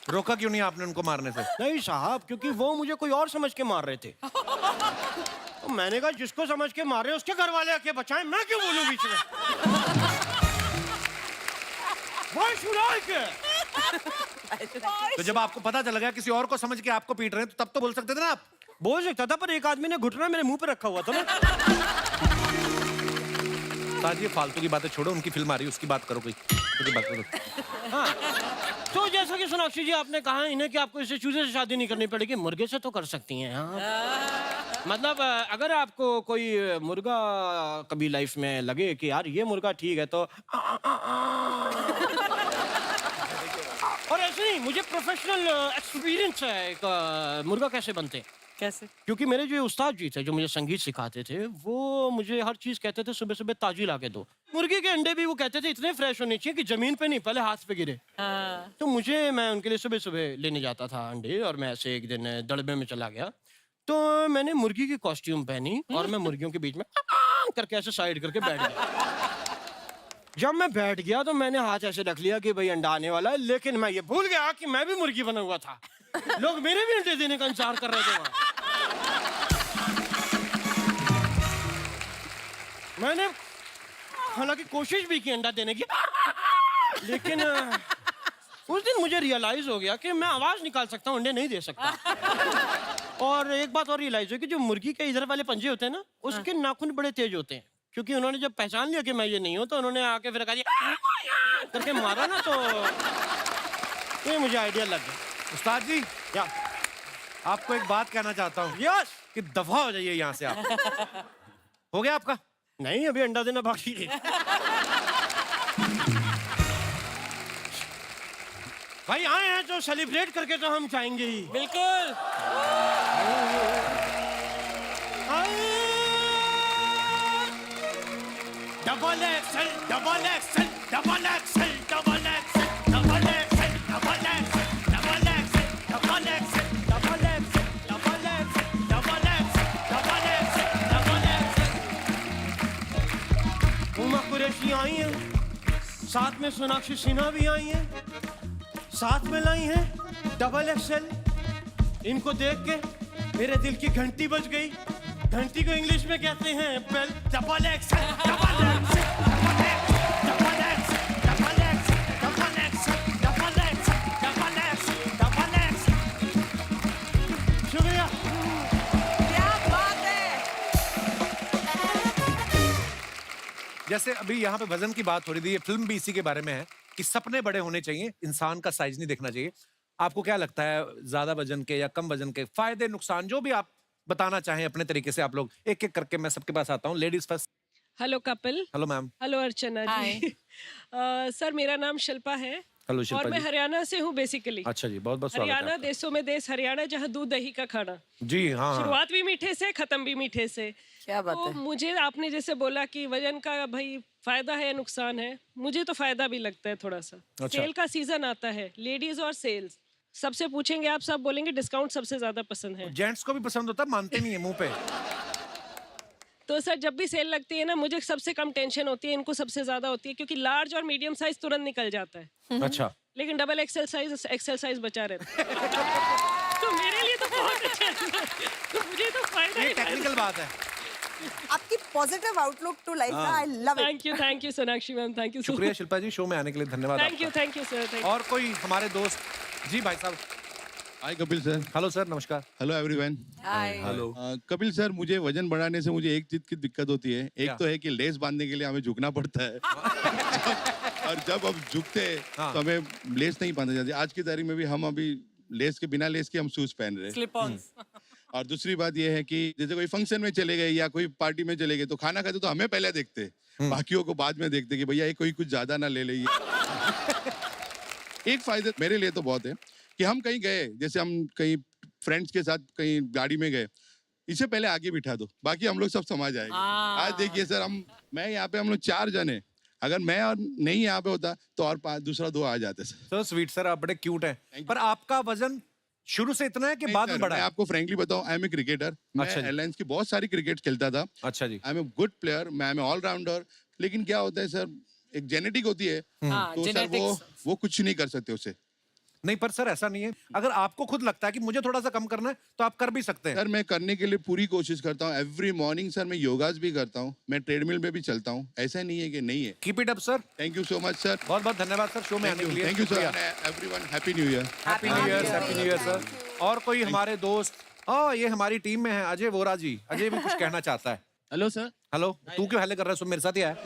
रोका क्यों नहीं आपने उनको मारने से? नहीं साहब, क्योंकि वो मुझे कोई और समझ के मार रहे थे। तो मैंने कहा जिसको समझ के मार रहे उसके घर वाले आके बचाएं, मैं क्यों बोलूं बीच में? Why should I care? तो जब आपको पता चल गया किसी और को समझ के आपको पीट रहे हैं, तो तब तो बोल सकते थे ना आप। बोल सकता था, पर एक आदमी ने घुटना मेरे मुंह पे रखा हुआ था ना। ताज, ये फालतू की बातें छोड़ो, उनकी फिल्म आ रही है उसकी बात करो, कोई उसकी बात करो। हाँ। तो जैसा कि सोनाक्षी जी आपने कहा इन्हें कि आपको इससे चूजे से शादी नहीं करनी पड़ेगी, मुर्गे से तो कर सकती हैं। हाँ। मतलब अगर आपको कोई मुर्गा कभी लाइफ में लगे कि यार ये मुर्गा ठीक है, तो और ऐसे नहीं, मुझे प्रोफेशनल एक्सपीरियंस है एक मुर्गा कैसे बनते हैं। कैसे? क्योंकि मेरे जो उस्ताद जी थे जो मुझे संगीत सिखाते थे, वो मुझे हर चीज कहते थे सुबह सुबह ताजी ला के दो। मुर्गी के अंडे भी वो कहते थे इतने फ्रेश होने चाहिए कि जमीन पे नहीं, पहले हाथ पे गिरे। हाँ। तो मैं उनके लिए सुबह सुबह लेने जाता था अंडे, और मैं ऐसे एक दिन दड़बे में चला गया, तो मैंने मुर्गी की कॉस्ट्यूम पहनी और मैं मुर्गियों के बीच में करके ऐसे साइड करके बैठ गया। जब मैं बैठ गया तो मैंने हाथ ऐसे रख लिया कि भाई अंडा आने वाला है, लेकिन मैं ये भूल गया कि मैं भी मुर्गी बना हुआ था। लोग मेरे भी अंडे देने का इंतजार कर रहे थे वहां। मैंने हालांकि कोशिश भी की अंडा देने की, लेकिन उस दिन मुझे रियलाइज हो गया कि मैं आवाज निकाल सकता हूँ, अंडे नहीं दे सकता। और एक बात और रियलाइज हुई कि जो मुर्गी के इधर वाले पंजे होते हैं ना, उसके नाखून बड़े तेज होते हैं, क्योंकि उन्होंने जब पहचान लिया कि मैं ये नहीं हूं, तो उन्होंने आके फिर कहा करके मारा ना, तो ये मुझे आइडिया लग गया। उस्ताद जी, या आपको एक बात कहना चाहता हूँ यस, कि दफा हो जाइए यहाँ से आप। हो गया आपका? नहीं, अभी अंडा देना बाकी है। भाई आए हैं तो सेलिब्रेट करके तो हम जाएंगे ही। बिल्कुल। Double XL, double XL, double XL, double XL, double XL, double XL, double XL, double XL, double XL, double XL, double XL, double XL, double XL. Huma Qureshi आई हैं, साथ में सोनाक्षी सिन्हा भी आई हैं, साथ में लाई हैं डबल एक्सेल। इनको देख के मेरे दिल की घंटी बज गई। घंटी को इंग्लिश में कहते हैं bell. Double XL, double XL, double XL, double XL, double जैसे अभी यहाँ पे वजन की बात हो रही थी, ये फिल्म भी इसी के बारे में है कि सपने बड़े होने चाहिए, इंसान का साइज नहीं देखना चाहिए। आपको क्या लगता है, ज्यादा वजन के या कम वजन के फायदे नुकसान जो भी आप बताना चाहें अपने तरीके से, आप लोग एक एक करके, मैं सबके पास आता हूँ। Ladies first. Hello Kapil. Hello ma'am. Hello Archana ji. Sir मेरा नाम शिल्पा है। हेलो शिल्पा और मैं जी। हरियाणा से हूँ बेसिकली। अच्छा जी, बहुत बहुत स्वागत है हरियाणा आपका। देशों में देश हरियाणा, जहाँ दूध दही का खाना। जी हाँ। शुरुआत भी मीठे से, खत्म भी मीठे से। क्या बात तो है। मुझे आपने जैसे बोला कि वजन का भाई फायदा है या नुकसान है, मुझे तो फायदा भी लगता है थोड़ा सा। अच्छा। सेल का सीजन आता है, लेडीज और सेल्स, सबसे पूछेंगे आप, सब बोलेंगे डिस्काउंट सबसे ज्यादा पसंद है। जेंट्स को भी पसंद होता है, मानते नहीं है मुंह पे। तो सर जब भी सेल लगती है ना, मुझे सबसे कम टेंशन होती है, इनको सबसे ज्यादा होती है, क्योंकि लार्ज और मीडियम साइज तुरंत निकल जाता है। अच्छा। लेकिन डबल एक्सेल साइज बचा रहता है। तो मेरे लिए तो बहुत अच्छा है। तो मुझे तो फायदा ये ही टेक्निकल बात है। आपकी पॉजिटिव आउटलुक टू लाइफ है, I love it. Thank you Sonakshi ma'am, thank you. शुक्रिया शिल्पा जी, शो में आने के लिए धन्यवाद। Thank you sir. और कोई हमारे दोस्त? जी भाई साहब। Hi Kapil sir. Hello sir, नमस्कार। Hello everyone. Hi. Hello. Kapil sir, मुझे वजन बढ़ाने से मुझे एक चीज की दिक्कत होती है। एक क्या? तो है कि लेस बांधने के लिए हमें झुकना पड़ता है। और जब हम झुकते हैं हाँ। तो हमें लेस नहीं बांधा जाती। आज की तारीख में भी हम अभी लेस के बिना लेस के हम शूज पहन रहे हैं। Slip on. और दूसरी बात यह है कि जैसे कोई फंक्शन में चले गए या कोई पार्टी में चले गए तो खाना खाते तो हमें पहले देखते, बाकियों को बाद में देखते कि भैया ये कोई कुछ ज्यादा ना ले ले। एक फायदा मेरे लिए तो बहुत है कि हम कहीं गए, जैसे हम कहीं फ्रेंड्स के साथ कहीं गाड़ी में गए, इसे पहले आगे बिठा दो, बाकी हम लोग सब समझ आएंगे। आज देखिए सर, मैं यहाँ पे हम लोग 4 जने, अगर मैं और नहीं यहाँ पे होता तो और दूसरा 2 आ जाते सर। सो स्वीट सर, आप बड़े क्यूट हैं। पर आपका वजन शुरू से इतना है कि बाद में बढ़ा मैं है? आपको फ्रेंकली बताऊं, आई एम ए क्रिकेटर। मैं अच्छा जी। एयरलाइंस की बहुत सारी क्रिकेट खेलता था। अच्छा जी। I am a good player, मैं एम ए ऑलराउंडर। लेकिन क्या होता है सर, एक जेनेटिक होती है, तो सर वो कुछ नहीं कर सकते उसे। नहीं, पर सर ऐसा नहीं है, अगर आपको खुद लगता है कि मुझे थोड़ा सा कम करना है तो आप कर भी सकते हैं। सर मैं करने के लिए पूरी कोशिश करता हूँ। एवरी मॉर्निंग सर मैं योगास भी करता हूँ, मैं ट्रेडमिल पे भी चलता हूँ। ऐसा नहीं है कि नहीं है। Keep it up sir. Thank you so much sir. बहुत बहुत धन्यवाद सर, शो में आने के लिए। Thank you sir. Everyone happy new year. Happy new year, happy new year sir. और कोई हमारे दोस्त? ये हमारी टीम में है अजय वोरा जी। अजय भी कुछ कहना चाहता है। Hello sir. हेलो। तू क्यों हेले कर रहा है? सब मेरे साथ ही आया।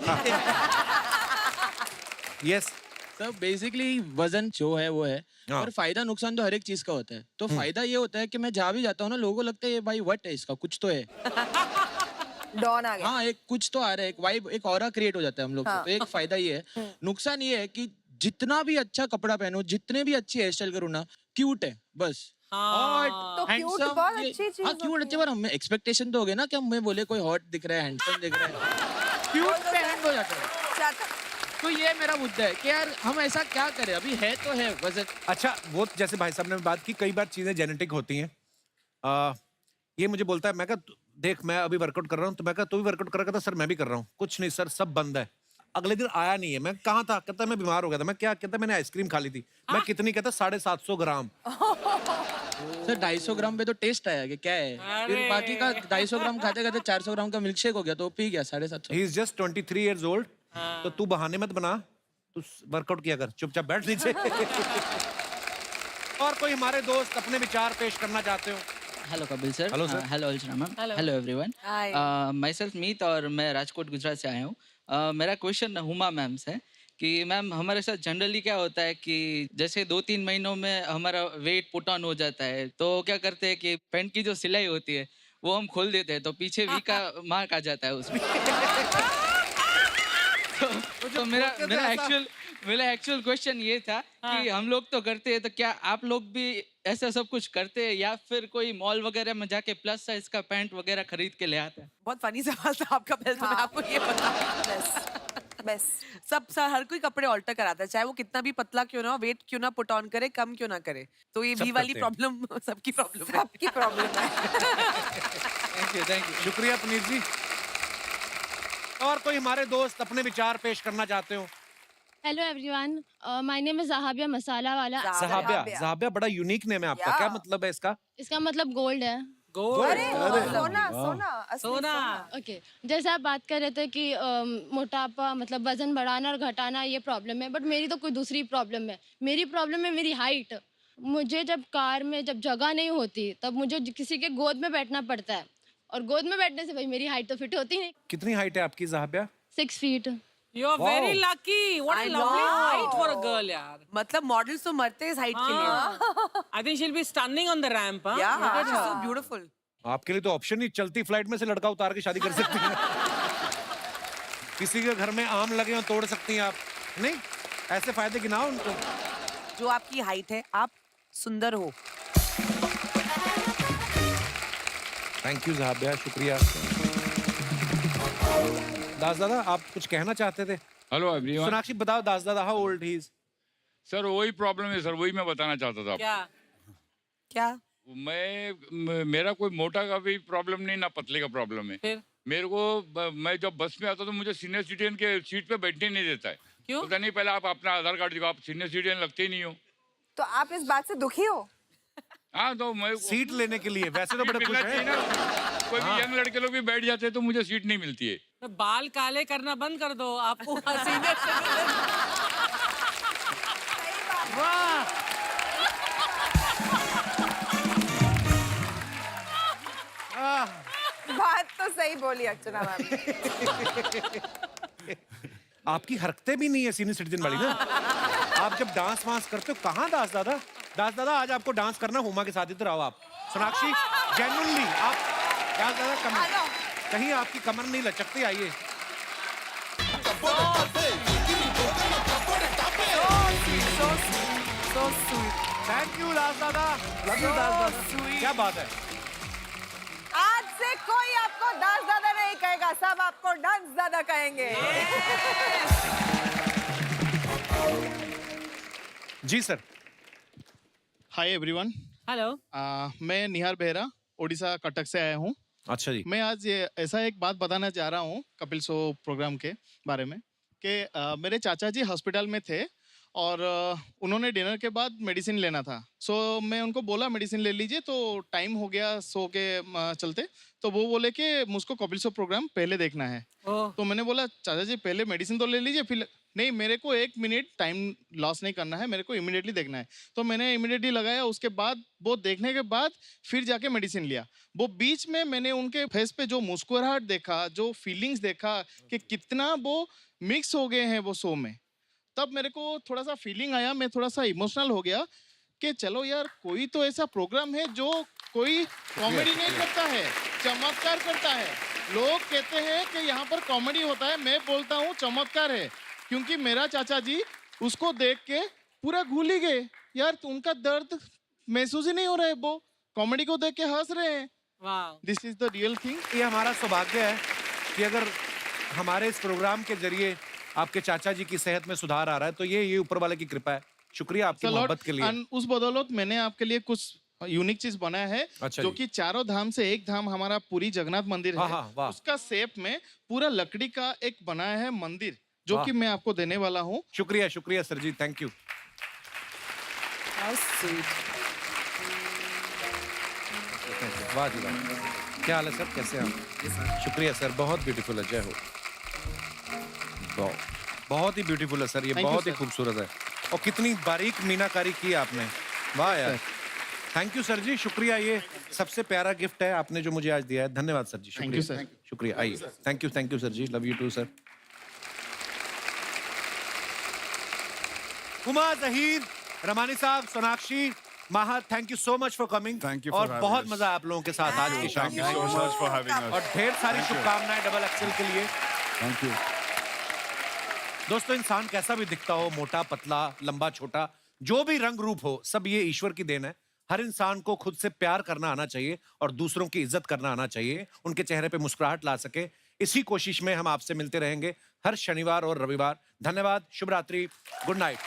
यस सर बेसिकली वजन जो है वो है, हाँ। और फायदा नुकसान तो हर एक चीज का होता है। तो फायदा ये होता है कि मैं जहाँ भी जाता हूँ ना, लोगों को लगता है ये भाई वट है, इसका कुछ तो है। डॉन आ गया। हाँ, एक कुछ तो आ रहा है, एक वाइब, एक ऑरा क्रिएट हो जाता है हम लोग को। तो एक फायदा ये है। नुकसान ये है कि जितना भी अच्छा कपड़ा पहनो, जितने भी अच्छी हेयर स्टाइल करूँ ना, क्यूट है बस। तो क्यूट बहुत अच्छी चीज। हाँ क्यूट अच्छे, पर हमें एक्सपेक्टेशन तो हो गया ना कि हमें बोले कोई हॉट दिख रहा है, हैंडसम दिख रहा है, क्यूट पे एंड हो जाता है। तो ये मेरा मुद्दा है कि यार हम ऐसा क्या करें, अभी है तो है वजन। अच्छा, वो जैसे भाई साहब ने बात की, कई बार चीजें जेनेटिक होती हैं। ये मुझे बोलता है, मैं कहा देख मैं अभी वर्कआउट कर रहा हूँ, तो मैं कहा तू भी वर्कआउट कर रहा था? सर मैं भी कर रहा हूँ। कुछ नहीं सर, सब बंद है। अगले दिन आया नहीं है। मैं कहाँ था? कहता मैं बीमार हो गया था। मैं क्या? कहता मैंने आइसक्रीम खा ली थी। मैं कितनी? कहता 750 ग्राम। सर 250 ग्राम पे तो टेस्ट आया कि क्या है, फिर बाकी का 250 ग्राम खाते खाते 400 ग्राम का मिल्क शेक हो गया, तो पी गया 750। He is just 23 years old। तो तू बहाने मत बना, तू वर्कआउट किया कर, चुपचाप बैठ नीचे। और कोई हमारे दोस्त अपने विचार पेश करना चाहते हो? Hello Kapil sir. Hello sir. Hello Archana ma'am. Hello everyone. Myself Meet और मैं राजकोट गुजरात से आया हूँ। मेरा क्वेश्चन हुमा मैम से कि मैम हमारे साथ जनरली क्या होता है कि जैसे 2-3 महीनों में हमारा वेट पुट ऑन हो जाता है, तो क्या करते हैं कि पैंट की जो सिलाई होती है वो हम खोल देते हैं, तो पीछे वी का मार्क आ जाता है उसमें। तो मेरा एक्चुअल क्वेश्चन ये था कि हम लोग तो करते हैं, तो क्या आप लोग भी ऐसा सब कुछ करते हैं, या फिर कोई मॉल वगैरह में जाके प्लस साइज का पैंट वगैरह खरीद के ले आते हैं? बहुत फनी सवाल था आपका। पहले तो मैं आपको ये बता, बस सब हर कोई कपड़े ऑल्टर कराता है, चाहे वो कितना भी पतला क्यों ना हो, वेट क्यों ना पुट ऑन करे, कम क्यों ना करे। तो ये वी वाली प्रॉब्लम सबकी प्रॉब्लम है। Thank you. शुक्रिया पुनीत जी। और कोई हमारे दोस्त अपने विचार पेश करना चाहते हो? Hello everyone, my name is Jahabiya Masalawala. Jahabiya बड़ा यूनिक नेम है आपका। क्या मतलब है इसका? इसका मतलब गोल्ड है। सोना। ओके, जैसे आप बात कर रहे थे कि मोटापा मतलब वजन बढ़ाना और घटाना ये प्रॉब्लम है, बट मेरी तो कोई दूसरी प्रॉब्लम है। मेरी प्रॉब्लम है मेरी हाइट। मुझे जब कार में जब जगह नहीं होती तब मुझे किसी के गोद में बैठना पड़ता है, और गोद में बैठने से भाई मेरी हाइट तो फिट होती नहीं। कितनी हाइट है आपकी जहाबिया? 6 feet. You are very lucky. What a I lovely know. height for a girl, यार. मतलब मॉडल्स तो मरते हैं इस हाइट के लिए. I think she'll be stunning on the ramp, huh? Yeah, she's so beautiful. आपके लिए तो ऑप्शन ही चलती फ्लाइट में से लड़का उतार के शादी कर सकती हैं. किसी के घर में आम लगे हो तोड़ सकती हैं आप. नहीं, ऐसे फायदे गिनाओ उनको. जो आपकी हाइट है, आप सुंदर हो. थैंक यू साहब, शुक्रिया. दास दादा, आप कुछ कहना चाहते थे? Hello everyone. सोनाक्षी बताओ दास दादा, how old he is? Sir वही प्रॉब्लम है सर, वही मैं बताना चाहता था. क्या? मेरा कोई मोटा का भी प्रॉब्लम नहीं, ना पतले का प्रॉब्लम है. फिर? मेरे को मैं जब बस में आता तो मुझे सीनियर सिटीजन के सीट पे बैठने नहीं देता है. क्यों? पता नहीं, पहले आप अपना आधार कार्ड दिखाओ, आप सीनियर सिटीजन लगते ही नहीं हो. तो आप इस बात से दुखी हो? हाँ, तो मैं सीट लेने के लिए वैसे तो बड़े खुश मिलना चाहिए हैं. ना. कोई भी यंग लड़के लोग भी बैठ जाते हैं तो मुझे सीट नहीं मिलती है. तो बाल काले करना बंद कर दो, आपको सीधे वाह. बात तो सही बोली अर्चना मैम. आपकी हरकतें भी नहीं है सीनियर सिटीजन वाली ना. आप जब डांस वांस करते हो कहाँ दास दादा? दास दादा, आज आपको डांस करना, हुमा के साथ ही तो रहो आप. सोनाक्षी, जेन्युइनली आप दास दादा कहीं आपकी कमर नहीं लचकती. आइए. थैंक यू दास दादा. लव यू दास दादा. क्या बात है. आज से कोई आपको दास दादा नहीं कहेगा, सब आपको डांस दादा कहेंगे. जी सर. Hi everyone. हेलो. मैं निहार बेहरा, उड़ीसा कटक से आया हूँ. अच्छा जी. मैं आज ऐसा एक बात बताना चाह रहा हूँ कपिल शो प्रोग्राम के बारे में कि मेरे चाचा जी हॉस्पिटल में थे और उन्होंने डिनर के बाद मेडिसिन लेना था. सो मैं उनको बोला मेडिसिन ले लीजिए, तो टाइम हो गया सो के चलते. तो वो बोले कि मुझको कपिल शो प्रोग्राम पहले देखना है. तो मैंने बोला चाचा जी पहले मेडिसिन तो ले लीजिए, फिर नहीं, मेरे को 1 मिनट टाइम लॉस नहीं करना है, मेरे को इमीडिएटली देखना है. तो मैंने इमीडिएटली लगाया. उसके बाद वो देखने के बाद फिर जाके मेडिसिन लिया. वो बीच में मैंने उनके फेस पे जो मुस्कुराहट देखा, जो फीलिंग्स देखा कि कितना वो मिक्स हो गए हैं वो शो में, तब मेरे को थोड़ा सा फीलिंग आया. मैं थोड़ा सा इमोशनल हो गया कि चलो यार, कोई तो ऐसा प्रोग्राम है जो कोई कॉमेडी नहीं करता है, चमत्कार करता है. लोग कहते हैं कि यहाँ पर कॉमेडी होता है, मैं बोलता हूँ चमत्कार है. क्योंकि मेरा चाचा जी उसको देख के पूरा भूल ही गए यार. उनका दर्द महसूस ही नहीं हो रहा है, वो कॉमेडी को देख के हंस रहे हैं. This is the real thing. ये हमारा सौभाग्य है कि अगर हमारे इस प्रोग्राम के जरिए आपके चाचा जी की सेहत में सुधार आ रहा है, तो ये ऊपर वाले की कृपा है. शुक्रिया आपकी मोहब्बत के लिए. उस बदौलत मैंने आपके लिए कुछ यूनिक चीज बनाया है. अच्छा जो जी. कि चारों धाम से एक धाम हमारा पूरी जगन्नाथ मंदिर है. वाह. उसका शेप में पूरा लकड़ी का एक बनाया है मंदिर, जो कि मैं आपको देने वाला हूँ. शुक्रिया शुक्रिया सर जी, थैंक यू. वाह जी वाह. क्या हाल है सर, कैसे हैं आप? शुक्रिया सर, बहुत ब्यूटीफुल है. जय हो. बहुत ही ब्यूटीफुल है सर, ये Thank you, बहुत ही sir. खूबसूरत है. और कितनी बारीक मीनाकारी की है आपने. वाह यार. थैंक यू सर जी, शुक्रिया. ये सबसे प्यारा गिफ्ट है आपने जो मुझे आज दिया है. धन्यवाद सर जी. Thank you, शुक्रिया. sir. शुक्रिया. आइए. थैंक यू सर जी. Love you too sir. Huma, Zaheer, Ramani साहब, Sonakshi, Maha, thank you so much for coming. Thank you और for having बहुत us. मजा आप लोगों के साथ आज की शाम Thank you so much for having us. और ढेर सारी शुभकामनाएं डबल एक्सेल के लिए. Thank you. दोस्तों, इंसान कैसा भी दिखता हो, मोटा पतला लंबा छोटा, जो भी रंग रूप हो, सब ये ईश्वर की देन है. हर इंसान को खुद से प्यार करना आना चाहिए और दूसरों की इज्जत करना आना चाहिए, उनके चेहरे पे मुस्कुराहट ला सके. इसी कोशिश में हम आपसे मिलते रहेंगे हर शनिवार और रविवार. धन्यवाद. शुभ रात्रि. Good night.